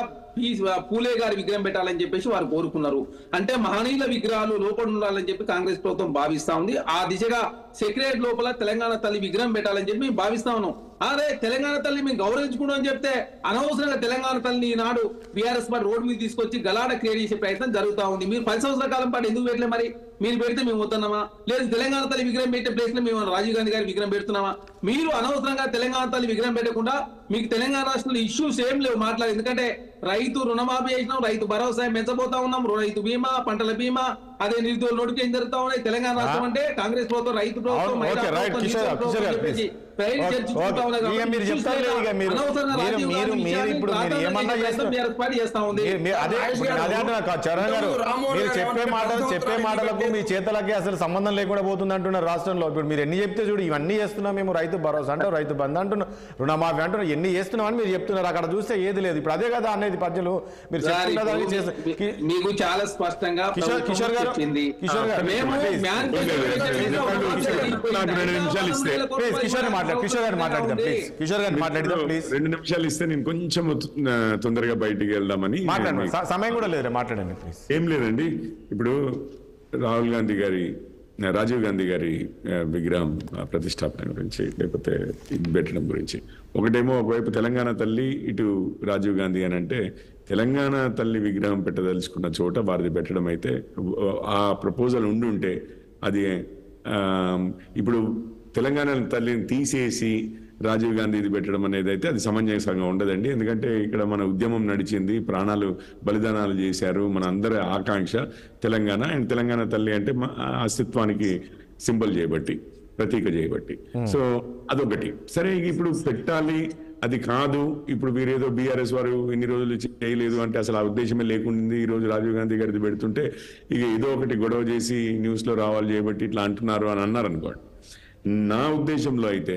పూలే గారి విగ్రహం పెట్టాలని చెప్పేసి వారు కోరుకున్నారు. అంటే మహనీయుల విగ్రహాలు లోపల ఉండాలని చెప్పి కాంగ్రెస్ ప్రభుత్వం భావిస్తా ఉంది. ఆ దిశగా సెక్రటరీ లోపల తెలంగాణ తల్లి విగ్రహం పెట్టాలని చెప్పి మేము భావిస్తా ఉన్నాం. అదే తెలంగాణ తల్లి మేము గౌరవించుకుంటాం అని చెప్తే అనవసరంగా తెలంగాణ తల్లిని ఈనాడు బీఆర్ఎస్ పార్టీ రోడ్డు మీద తీసుకొచ్చి గలాడ క్రియేట్ చేసే ప్రయత్నం జరుగుతా ఉంది. మీరు 10 సంవత్సరాల కాలం పాటు ఎందుకు పెట్టలే? మరి మీరు పెడితే మేము వస్తున్నామా? లేదు తెలంగాణ తల్లి విగ్రహం పెట్టే ప్లేస్ లో మేము రాజీవ్ గాంధీ గారి విగ్రహం పెడుతున్నామా? మీరు అనవసరంగా తెలంగాణ తల్లి విగ్రహం పెట్టకుండా మీకు తెలంగాణ రాష్ట్రంలో ఇష్యూస్ ఏం లేవు మాట్లాడు. ఎందుకంటే రైతు రుణమాఫీ చేసినాం, రైతు భరోసా పెంచబోతా ఉన్నాం, రైతు బీమా, పంటల బీమా, అదే నిరుద్యోగులు నోటిఫికేషన్ జరుగుతా ఉన్నాయి. తెలంగాణ రాష్ట్రం అంటే కాంగ్రెస్ ప్రభుత్వం, రైతు ప్రభుత్వం, మహిళా ఓకే, రైట్. ప్రభుత్వం, కిషోర్ నిరుద్యోగ కిషోర్ గారు ప్రభుత్వం ప్లీజ్. చెప్పేసి ప్రజలు చర్చించుకుంటా ఉన్నాయి ఇక కాబట్టి మీరు చెప్తారు చూసి ఇక మీరు అనవసరంగా రాజీవ్ గాంధీ మీరు విషయాన్ని ఇప్పుడు మీరు ఏమన్నా ప్రాధాన్యత చేస్తారు పార్టీ చేస్తా ఉంది. అదే అదే అంటున్నా చరణ్ గారు, మీరు చెప్పే మాటలకు మీ చేతలకి అసలు సంబంధం లేకుండా పోతుంది అంటున్నారు రాష్ట్రంలో. ఇప్పుడు మీరు ఎన్ని చెప్తే చూడు, ఇవన్నీ చేస్తున్నాం మేము, రైతు భరోసా అంటారు, రైతు బంధు అంటున్నాం, రుణమాఫీ అంటున్నాం, ఎన్ని చేస్తున్నామని మీరు చెప్తున్నారు. అక్కడ చూస్తే ఏది లేదు. ఇప్పుడు అదే కదా అనేది ప్రజలు మీరు చెప్తున్న దానికి మీకు చాలా స్పష్టంగా కిషోర్ గారు మేము నాకు 2 నిమిషాలు ఇస్తే ప్లీజ్ కిషోర్ గారు మాట్లాడదాం ప్లీజ్. కిషోర్ గారిని మాట్లాడదాం ప్లీజ్. 2 నిమిషాలు ఇస్తే నేను కొంచెం తొందరగా బయటికి వెళ్దామని. మాట్లాడండి, సమయం కూడా లేదు, మాట్లాడండి ప్లీజ్. ఏం లేదండి, ఇప్పుడు రాజీవ్ గాంధీ గారి విగ్రహం ప్రతిష్టాపన గురించి, లేకపోతే ఇది పెట్టడం గురించి, ఒకవైపు తెలంగాణ తల్లి, ఇటు రాజీవ్ గాంధీ అని అంటే, తెలంగాణ తల్లి విగ్రహం పెట్టదలుచుకున్న చోట వారిది పెట్టడం అయితే ఆ ప్రపోజల్ ఉంటే అది ఇప్పుడు తెలంగాణ తల్లిని తీసేసి రాజీవ్ గాంధీ ఇది పెట్టడం అనేది అయితే అది సమంజసంగా ఉండదండి. ఎందుకంటే ఇక్కడ మన ఉద్యమం నడిచింది, ప్రాణాలు బలిదానాలు చేశారు, మన అందరి ఆకాంక్ష తెలంగాణ. అండ్ తెలంగాణ తల్లి అంటే అస్తిత్వానికి సింబల్ చేయబట్టి, ప్రతీక చేయబట్టి. సో అదొకటి. సరే, ఇప్పుడు పెట్టాలి, అది కాదు, ఇప్పుడు వీరేదో బీఆర్ఎస్ వారు ఇన్ని రోజులు చేయలేదు అంటే అసలు ఆ ఉద్దేశమే లేకుండా ఈ రోజు రాజీవ్ గాంధీ గారిది పెడుతుంటే ఇక ఏదో ఒకటి గొడవ చేసి న్యూస్ లో రావాలి చేయబట్టి ఇట్లా అంటున్నారు అని అన్నారు అనుకోండి. నా ఉద్దేశంలో అయితే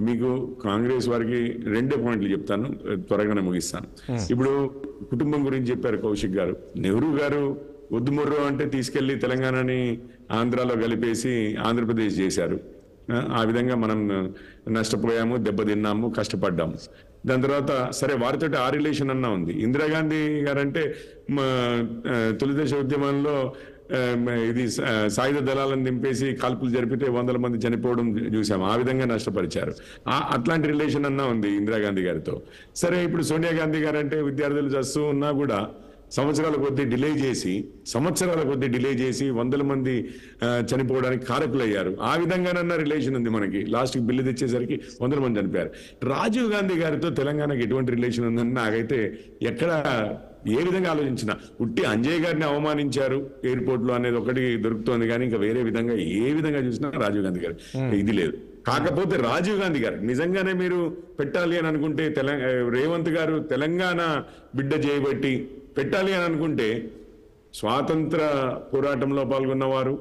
మీకు కాంగ్రెస్ వారికి 2 పాయింట్లు చెప్తాను, త్వరగానే ముగిస్తాను. ఇప్పుడు కుటుంబం గురించి చెప్పారు కౌశిక్ గారు. నెహ్రూ గారు వద్దు మొర్రో అంటే తీసుకెళ్లి తెలంగాణని ఆంధ్రాలో కలిపేసి ఆంధ్రప్రదేశ్ చేశారు. ఆ విధంగా మనం నష్టపోయాము, దెబ్బతిన్నాము, కష్టపడ్డాము. దాని తర్వాత సరే వారితో ఆ రిలేషన్ అన్నా ఉంది. ఇందిరాగాంధీ గారంటే తొలిదశ ఉద్యమంలో ఇది సాయుధ దళాలను దింపేసి కాల్పులు జరిపితే 100 మంది చనిపోవడం చూసాం. ఆ విధంగా నష్టపరిచారు. అట్లాంటి రిలేషన్ అన్నా ఉంది ఇందిరాగాంధీ గారితో. సరే, ఇప్పుడు సోనియా గాంధీ గారు అంటే విద్యార్థులు చస్తూ ఉన్నా కూడా సంవత్సరాల కొద్దీ డిలే చేసి 100 మంది చనిపోవడానికి కారకులయ్యారు. ఆ విధంగానన్నా రిలేషన్ ఉంది మనకి. లాస్ట్కి బిల్లు తెచ్చేసరికి 100 మంది చనిపోయారు. రాజీవ్ గాంధీ గారితో తెలంగాణకి ఎటువంటి రిలేషన్ ఉందని నాకైతే ఎక్కడ ఏ విధంగా ఆలోచించినా, ఉట్టి అంజయ్ గారిని అవమానించారు ఎయిర్పోర్ట్ లో అనేది ఒకటి దొరుకుతోంది, కానీ ఇంకా వేరే విధంగా ఏ విధంగా చూసినా రాజీవ్ గాంధీ గారు ఇది లేదు. కాకపోతే రాజీవ్ గాంధీ గారు నిజంగానే మీరు పెట్టాలి అని అనుకుంటే, రేవంత్ గారు తెలంగాణ బిడ్డ చేయబట్టి పెట్టాలి అని అనుకుంటే, స్వాతంత్ర పోరాటంలో పాల్గొన్నవారు,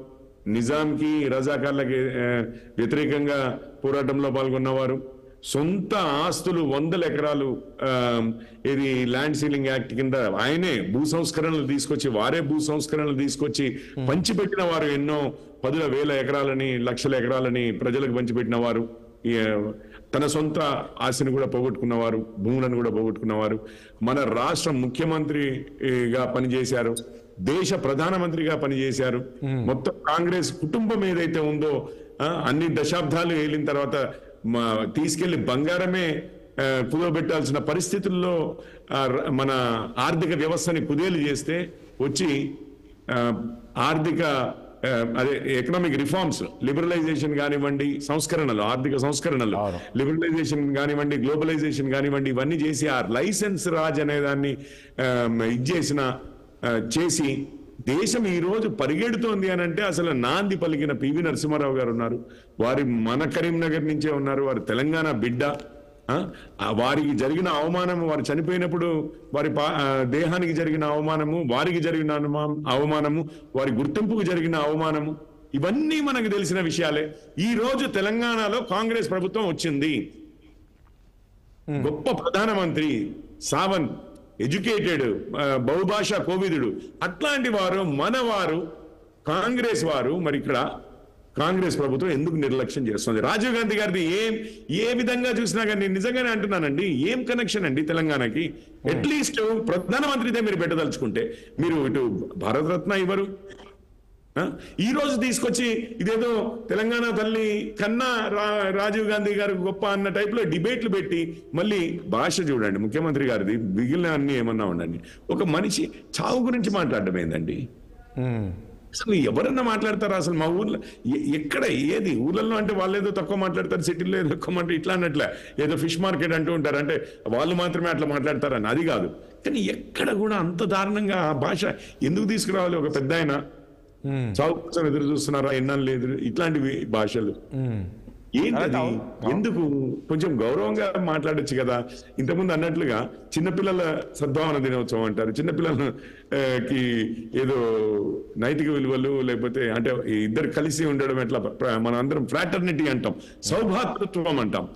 నిజాంకి రజాకార్లకి వ్యతిరేకంగా పోరాటంలో పాల్గొన్నవారు, సొంత ఆస్తులు 100 ఎకరాలు ఇది ల్యాండ్ సీలింగ్ యాక్ట్ కింద ఆయనే భూ సంస్కరణలు తీసుకొచ్చి పంచిపెట్టిన వారు, ఎన్నో 10,000 ఎకరాలని, లక్షల ఎకరాలని ప్రజలకు పంచిపెట్టిన వారు, తన సొంత ఆస్తిని కూడా పోగొట్టుకున్నవారు, భూములను కూడా పోగొట్టుకున్నవారు, మన రాష్ట్ర ముఖ్యమంత్రిగా పనిచేశారు, దేశ ప్రధానమంత్రిగా పనిచేశారు. మొత్తం కాంగ్రెస్ కుటుంబం ఏదైతే ఉందో అన్ని దశాబ్దాలు ఏలిన తర్వాత తీసుకెళ్లి బంగారమే కుదవబెట్టాల్సిన పరిస్థితుల్లో మన ఆర్థిక వ్యవస్థని కుదేలు చేస్తే వచ్చి ఎకనామిక్ రిఫార్మ్స్, లిబరలైజేషన్ కానివ్వండి, ఆర్థిక సంస్కరణలు, లిబరలైజేషన్ కానివ్వండి, గ్లోబలైజేషన్ కానివ్వండి, ఇవన్నీ చేసి ఆ లైసెన్స్ రాజ్ అనే దాన్ని చేసి దేశం ఈ రోజు పరిగెడుతోంది అని అంటే అసలు నాంది పలికిన పివి నరసింహారావు గారు ఉన్నారు. మన కరీంనగర్ నుంచే ఉన్నారు. వారు తెలంగాణ బిడ్డ. వారికి జరిగిన అవమానము, వారు చనిపోయినప్పుడు వారి దేహానికి జరిగిన అవమానము, వారికి జరిగిన అవమానము, వారి గుర్తింపుకు జరిగిన అవమానము, ఇవన్నీ మనకు తెలిసిన విషయాలే. ఈ రోజు తెలంగాణలో కాంగ్రెస్ ప్రభుత్వం వచ్చింది. గొప్ప ప్రధానమంత్రి, సావంత్, ఎడ్యుకేటెడ్, బహుభాషా కోవిదుడు, అట్లాంటి వారు మనవారు కాంగ్రెస్ వారు. మరి ఇక్కడ కాంగ్రెస్ ప్రభుత్వం ఎందుకు నిర్లక్ష్యం చేస్తుంది? రాజీవ్ గాంధీ గారిది ఏ విధంగా చూసినా కానీ నేను నిజంగానే అంటున్నానండి, ఏం కనెక్షన్ అండి తెలంగాణకి? అట్లీస్ట్ ప్రధానమంత్రిదే మీరు పెట్టదలుచుకుంటే మీరు ఇటు భారతరత్న ఇవ్వరు. ఈ రోజు తీసుకొచ్చి ఇదేదో తెలంగాణ తల్లి కన్నా రాజీవ్ గాంధీ గారు గొప్ప అన్న టైప్ లో డిబేట్లు పెట్టి, మళ్ళీ భాష చూడండి ముఖ్యమంత్రి గారిది, మిగిలిన అన్ని ఏమన్నా ఉండండి. ఒక మనిషి చావు గురించి మాట్లాడడం ఏందండి? అసలు ఎవరన్నా మాట్లాడతారా? అసలు మా ఊర్లో ఎక్కడ ఏది ఊర్లలో అంటే వాళ్ళు ఏదో తక్కువ మాట్లాడతారు, సిటీలో ఏదో ఎక్కువ మాట్లాడు, ఇట్లా అన్నట్లే ఏదో ఫిష్ మార్కెట్ అంటూ ఉంటారు, అంటే వాళ్ళు మాత్రమే అట్లా మాట్లాడతారని అది కాదు. కానీ ఎక్కడ కూడా అంత దారుణంగా ఆ భాష ఎందుకు తీసుకురావాలి? ఒక పెద్ద ఆయన చావు కోసం ఎదురు చూస్తున్నారా, ఎన్నాళ్ళు లేదు, ఇట్లాంటివి భాషలు ఏంటది? ఎందుకు? కొంచెం గౌరవంగా మాట్లాడొచ్చు కదా. ఇంతకుముందు అన్నట్లుగా చిన్నపిల్లల సద్భావన దినోత్సవం అంటారు, చిన్నపిల్లలకి ఏదో నైతిక విలువలు లేకపోతే అంటే ఇద్దరు కలిసి ఉండడం ఎట్లా మనం అందరం ఫ్రాటర్నిటీ అంటాం, సౌభాతృత్వం అంటాం,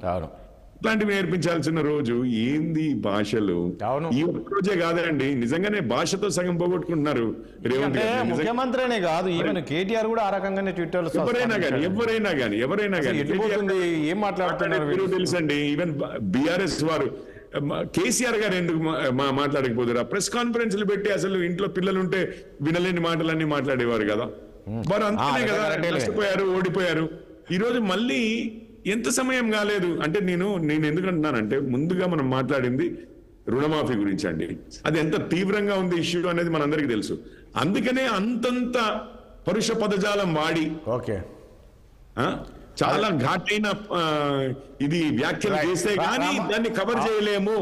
ఇట్లాంటివి నేర్పించాల్సిన రోజు ఏంది భాషలు? ఈ ఒక్క రోజే కాదండి, నిజంగానే భాషతో సగం పోగొట్టుకుంటున్నారు రేవంత్ గారు. ముఖ్యమంత్రినే కాదు, ఈవెన్ కేటీఆర్ కూడా ఆ రకంగానే ట్విట్టర్ ఎవరైనా కానీ ఏం మాట్లాడుతున్నారు తెలుసండి. ఈవెన్ బీఆర్ఎస్ వారు కేసీఆర్ గారు ఎందుకు మాట్లాడకపోతారు? ప్రెస్ కాన్ఫరెన్స్లు పెట్టి అసలు ఇంట్లో పిల్లలు ఉంటే వినలేని మాటలన్నీ మాట్లాడేవారు కదా. వారు అంతనే కదా నష్టపోయారు, ఓడిపోయారు. ఈ రోజు మళ్ళీ ఎంత సమయం కాలేదు అంటే నేను ఎందుకంటున్నానంటే, ముందుగా మనం మాట్లాడింది రుణమాఫీ గురించి అండి. అది ఎంత తీవ్రంగా ఉంది ఇష్యూ అనేది మనందరికీ తెలుసు. అందుకనే అంతంత పరుష పదజాలం వాడి చాలా ఘాటైన ఇది వ్యాఖ్యలు చేస్తే గానీ దాన్ని కవర్ చేయలేము.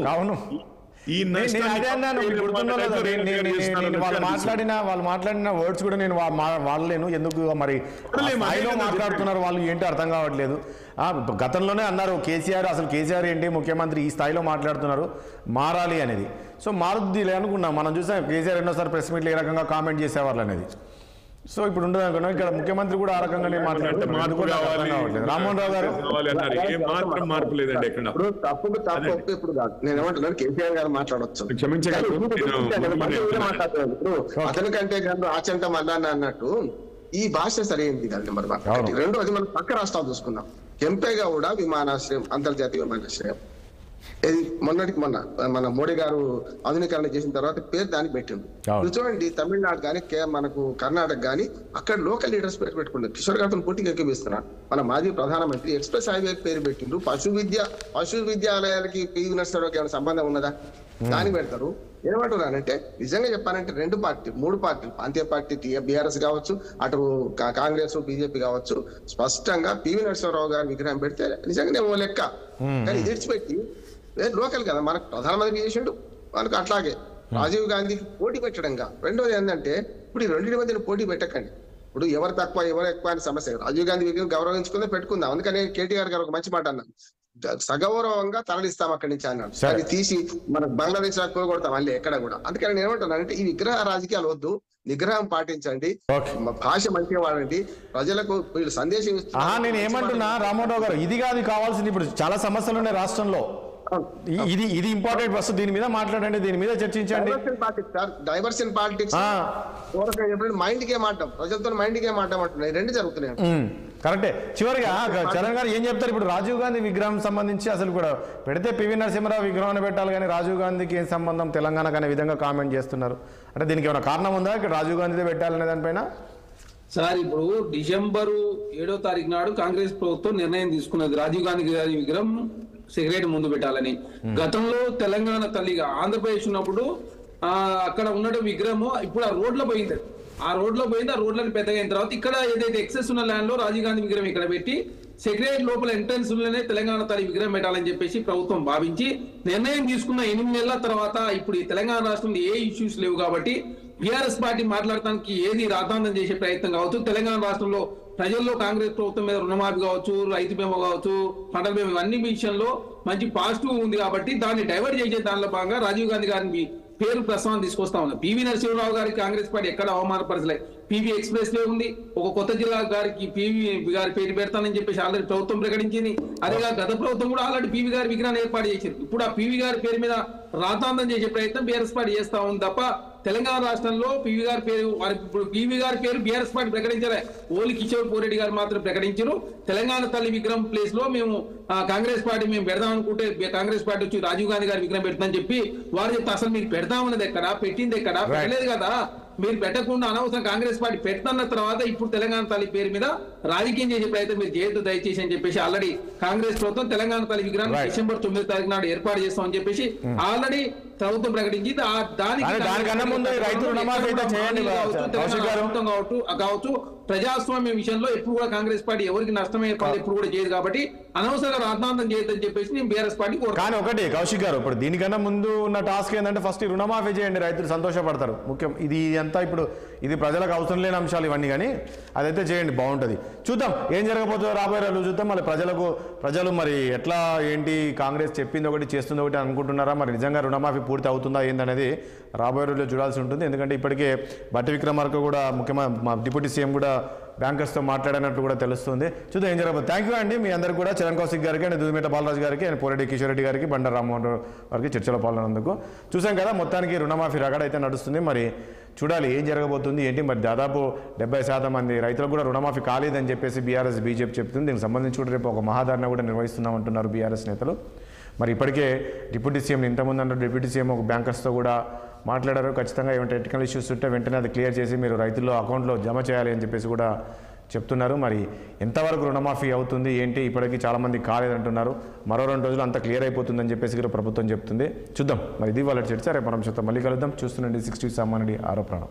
వాళ్ళు మాట్లాడిన వర్డ్స్ కూడా నేను వాడలేను. ఎందుకు మరి మాట్లాడుతున్నారు వాళ్ళు ఏంటో అర్థం కావట్లేదు. గతంలోనే అన్నారు కేసీఆర్ ఏంటి ముఖ్యమంత్రి ఈ స్థాయిలో మాట్లాడుతున్నారు, మారాలి అనేది. సో మారుద్దిలే అనుకున్నాం. మనం చూసాం కేసీఆర్ ఎన్నోసారి ప్రెస్ మీట్లు ఏ రకంగా కామెంట్ చేసేవాళ్ళు అనేది. సో ఇప్పుడు ఉండదు అనుకున్నాం. ఇక్కడ ముఖ్యమంత్రి కూడా ఆ రకంగానే మాట్లాడుతున్నారు. రామ్మోహన్ రావు గారు ఇప్పుడు నేను ఏమంటున్నాను, కేసీఆర్ గారు మాట్లాడవచ్చు, అతనికంటే ఆచంట మల్లాన్ని అన్నట్టు ఈ భాష సరైనది కాదు. నెంబర్ 1. రెండోది మనం పక్క రాష్ట్రాలు చూసుకున్నాం. కెంపేగా కూడా విమానాశ్రయం, అంతర్జాతీయ విమానాశ్రయం, ఇది మొన్నటికి మొన్న మన మోడీ గారు ఆధునీకరణ చేసిన తర్వాత పేరు దానికి పెట్టింది. చూడండి తమిళనాడు కానీ మనకు కర్ణాటక కానీ అక్కడ లోకల్ లీడర్స్ పేరు పెట్టుకుంటారు. కిషోర్ గారితో పోటీకి ఎక్కిపిస్తున్నారు. మన మాజీ ప్రధానమంత్రి ఎక్స్ప్రెస్ హైవే పేరు పెట్టిండ్రు. పశు విద్యాలయాలకి పివి నర్సరావుకి ఏమైనా సంబంధం ఉన్నదా? దాన్ని పెడతారు. ఏమంటున్నానంటే నిజంగా చెప్పాలంటే 2 పార్టీలు 3 పార్టీలు, ప్రాంతీయ పార్టీ బీఆర్ఎస్ కావచ్చు, అటు కాంగ్రెస్ బీజేపీ కావచ్చు, స్పష్టంగా పివి నరసింహారావు గారి విగ్రహం పెడితే నిజంగానే ఓ లెక్క. కానీ విడిచిపెట్టి లోకల్ కదా, మనకు ప్రధానమంత్రి చేసిండు, మనకు అట్లాగే రాజీవ్ గాంధీకి పోటీ పెట్టడంగా. రెండోది ఏంటంటే ఇప్పుడు ఈ 2 మధ్యన పోటీ పెట్టకండి. ఇప్పుడు ఎవరు తక్కువ ఎవరు ఎక్కువ అనే సమస్య. రాజీవ్ గాంధీ విగ్రహం గౌరవించుకుందే పెట్టుకుందాం. అందుకని కేటీఆర్ గారు ఒక మంచి మాట అన్నారు, సగౌరవంగా తరలిస్తాం అక్కడి నుంచి అన్నాడు. అది తీసి మనకు బంగ్లాదేశ్ కూడగొడతాం మళ్ళీ ఎక్కడ కూడా. అందుకని నేను ఏమంటున్నానంటే ఈ విగ్రహ రాజకీయాలు వద్దు, నిగ్రహం పాటించండి, భాష మంచిగా వాడండి, ప్రజలకు వీళ్ళు సందేశం ఇస్తున్నారు. నేను ఏమంటున్నా రామ్మోహన్ రావు గారు, ఇది కాదు కావాల్సింది. ఇప్పుడు చాలా సమస్యలు ఉన్నాయి రాష్ట్రంలో, ఇది ఇంపార్టెంట్. ఫస్ట్ దీని మీద మాట్లాడండి, దీని మీద చర్చించండి. డైవర్షన్ పాలిటిక్స్ మైండ్ కే మాట్లాం, ప్రజలతో మైండ్ కే మాట్లాడుతున్నాయి, 2 జరుగుతున్నాయి. కరెక్టే. చివరిగా చరణ్ గారు ఏం చెప్తారు? ఇప్పుడు రాజీవ్ గాంధీ విగ్రహం సంబంధించి అసలు కూడా పెడితే పివి నరసింహారావు విగ్రహాన్ని పెట్టాలి కానీ రాజీవ్ గాంధీకి ఏం సంబంధం తెలంగాణకు అనే విధంగా కామెంట్ చేస్తున్నారు. అంటే దీనికి ఏమైనా కారణం ఉందా ఇక్కడ రాజీవ్ గాంధీదే పెట్టాలనే దానిపైన? సార్ ఇప్పుడు డిసెంబర్ 7వ తారీఖు నాడు కాంగ్రెస్ ప్రభుత్వం నిర్ణయం తీసుకున్నది రాజీవ్ గాంధీ గారి విగ్రహం సిగరెట్ ముందు పెట్టాలని. గతంలో తెలంగాణ తల్లిగా ఆంధ్రప్రదేశ్ ఉన్నప్పుడు అక్కడ ఉన్న విగ్రహం ఇప్పుడు ఆ రోడ్లో పోయింది. ఆ రోడ్లను పెద్దగా అయిన తర్వాత ఇక్కడ ఏదైతే ఎక్సెస్ ఉన్న ల్యాండ్ లో రాజీవ్ గాంధీ విగ్రహం ఇక్కడ పెట్టి సెక్రటరీ లోపల ఎంట్రన్స్ లోనే తెలంగాణ తల్లి విగ్రహం పెట్టాలని చెప్పేసి ప్రభుత్వం భావించి నిర్ణయం తీసుకున్న 8 నెలల తర్వాత ఇప్పుడు ఈ తెలంగాణ రాష్ట్రంలో ఏ ఇష్యూస్ లేవు కాబట్టి బీఆర్ఎస్ పార్టీ మాట్లాడటానికి ఏది రాద్ధాంతం చేసే ప్రయత్నం కావచ్చు, తెలంగాణ రాష్ట్రంలో ప్రజల్లో కాంగ్రెస్ ప్రభుత్వం మీద రుణమాఫీ కావచ్చు, రైతు బీమా కావచ్చు, పంటల బీమా అన్ని విషయంలో మంచి పాజిటివ్ ఉంది కాబట్టి దాన్ని డైవర్ట్ చేసే దానిలో భాగంగా రాజీవ్ గాంధీ గారిని పేరు ప్రస్తావన తీసుకొస్తా ఉన్నారు. పివి నరసింహారావు గారికి కాంగ్రెస్ పార్టీ ఎక్కడ అవమానపరచలే. పివి ఎక్స్ప్రెస్ వే ఉంది, ఒక కొత్త జిల్లా గారికి పివి గారి పేరు పెడతానని చెప్పేసి ఆల్రెడీ ప్రభుత్వం ప్రకటించింది. అదేగా గత ప్రభుత్వం కూడా ఆల్రెడీ పివి గారి విగ్రహాన్ని ఏర్పాటు చేసింది. ఇప్పుడు ఆ పివి గారి పేరు మీద రాతాంతం చేసే ప్రయత్నం బీఆర్ఎస్ పార్టీ చేస్తా ఉంది తప్ప తెలంగాణ రాష్ట్రంలో పివి గారి పేరు ఇప్పుడు పివి గారి పేరు బీఆర్ఎస్ పార్టీ ప్రకటించలే. ఓలి కిషోర్ పోరెడ్డి గారు మాత్రం ప్రకటించారు. తెలంగాణ తల్లి విగ్రహం ప్లేస్ లో మేము కాంగ్రెస్ పార్టీ మేము పెడదాం అనుకుంటే కాంగ్రెస్ పార్టీ వచ్చి రాజీవ్ గాంధీ గారి విగ్రహం పెడతామని చెప్పి వారు చెప్తే అసలు మీరు పెడతామన్నది ఎక్కడ, పెట్టింది ఎక్కడ? పెట్టలేదు కదా. మీరు పెట్టకుండా అనవసరం కాంగ్రెస్ పార్టీ పెడుతున్న తర్వాత ఇప్పుడు తెలంగాణ తల్లి పేరు మీద రాజకీయం చేసే ప్రయత్నం మీరు చేయొద్దు దయచేసి అని చెప్పేసి ఆల్రెడీ కాంగ్రెస్ ప్రభుత్వం తెలంగాణ తల్లి విగ్రహం డిసెంబర్ 9వ తారీఖు నాడు ఏర్పాటు చేస్తామని చెప్పేసి ఆల్రెడీ ప్రభుత్వం ప్రకటించి కావచ్చు ప్రజాస్వామ్య విషయంలో ఎప్పుడు కూడా కాంగ్రెస్ పార్టీ ఎవరికి నష్టమయ్యే పనులు ఎప్పుడు కూడా చేయదు కాబట్టి అనవసరంగా రాద్ధాంతం చేయొద్దని చెప్పేసి నేను బీఆర్ఎస్ పార్టీ కానీ ఒకటి కౌశిక్ గారు, ఇప్పుడు దీనికన్నా ముందు ఉన్న టాస్క్ ఏంటంటే ఫస్ట్ రుణమాఫీ చేయండి, రైతులు సంతోషపడతారు. ముఖ్యం ఇది అంతా ఇప్పుడు ఇది ప్రజలకు అవసరం లేని అంశాలు ఇవన్నీ, కానీ అదైతే చేయండి, బాగుంటుంది. చూద్దాం ఏం జరగబోతుందో రాబోయే రోజులు చూద్దాం. మళ్ళీ ప్రజలు మరి ఎట్లా ఏంటి, కాంగ్రెస్ చెప్పింది ఒకటి చేస్తుంది ఒకటి అనుకుంటున్నారా, మరి నిజంగా రుణమాఫీ పూర్తి అవుతుందా ఏందనేది రాబోయే రోజుల్లో చూడాల్సి ఉంటుంది. ఎందుకంటే ఇప్పటికే బట్టి విక్రమార్క కూడా మా డిప్యూటీ సీఎం కూడా బ్యాంకర్స్తో మాట్లాడినట్టు కూడా తెలుస్తుంది. చూద్దాం ఏం జరగబోతుంది. థ్యాంక్ యూ అండి మీ అందరికీ కూడా, చరణ్ కౌశిక్ గారికి అండ్ దుదిమేట బాలరాజు గారికి అండ్ పోరెడ్డి కిషోర్ రెడ్డి గారికి, బండారు రామ్మోహన్ రావు గారికి చర్చలో పాల్గొన్నందుకు. చూసాం కదా మొత్తానికి రుణమాఫీ రగడ అయితే నడుస్తుంది. మరి చూడాలి ఏం జరగబోతుంది ఏంటి. మరి దాదాపు 70% మంది రైతులకు కూడా రుణమాఫీ కాలేదని చెప్పేసి బీఆర్ఎస్ బీజేపీ చెప్తుంది. దీనికి సంబంధించి కూడా రేపు ఒక మహాధరణ కూడా నిర్వహిస్తున్నామంటున్నారు బీఆర్ఎస్ నేతలు. మరి ఇప్పటికే డిప్యూటీ సీఎం ఇంతకుముందు అన్నారు, డిప్యూటీ సీఎం ఒక బ్యాంకర్స్తో కూడా మాట్లాడారు. ఖచ్చితంగా ఏమైనా టెక్నికల్ ఇష్యూస్ ఉంటే వెంటనే అది క్లియర్ చేసి మీరు రైతుల్లో అకౌంట్లో జమ చేయాలి అని చెప్పేసి కూడా చెప్తున్నారు. మరి ఎంతవరకు రుణమాఫీ అవుతుంది ఏంటి, ఇప్పటికీ చాలామంది కాలేదంటున్నారు. మరో 2 రోజులు అంతా క్లియర్ అయిపోతుందని చెప్పేసి కూడా ప్రభుత్వం చెప్తుంది. చూద్దాం మరి ఇది వాళ్ళ చర్చ. రేపు మనం మళ్ళీ కలుద్దాం. చూస్తుండండి 60 సామాన్యుడి ఆరో ప్రాణం.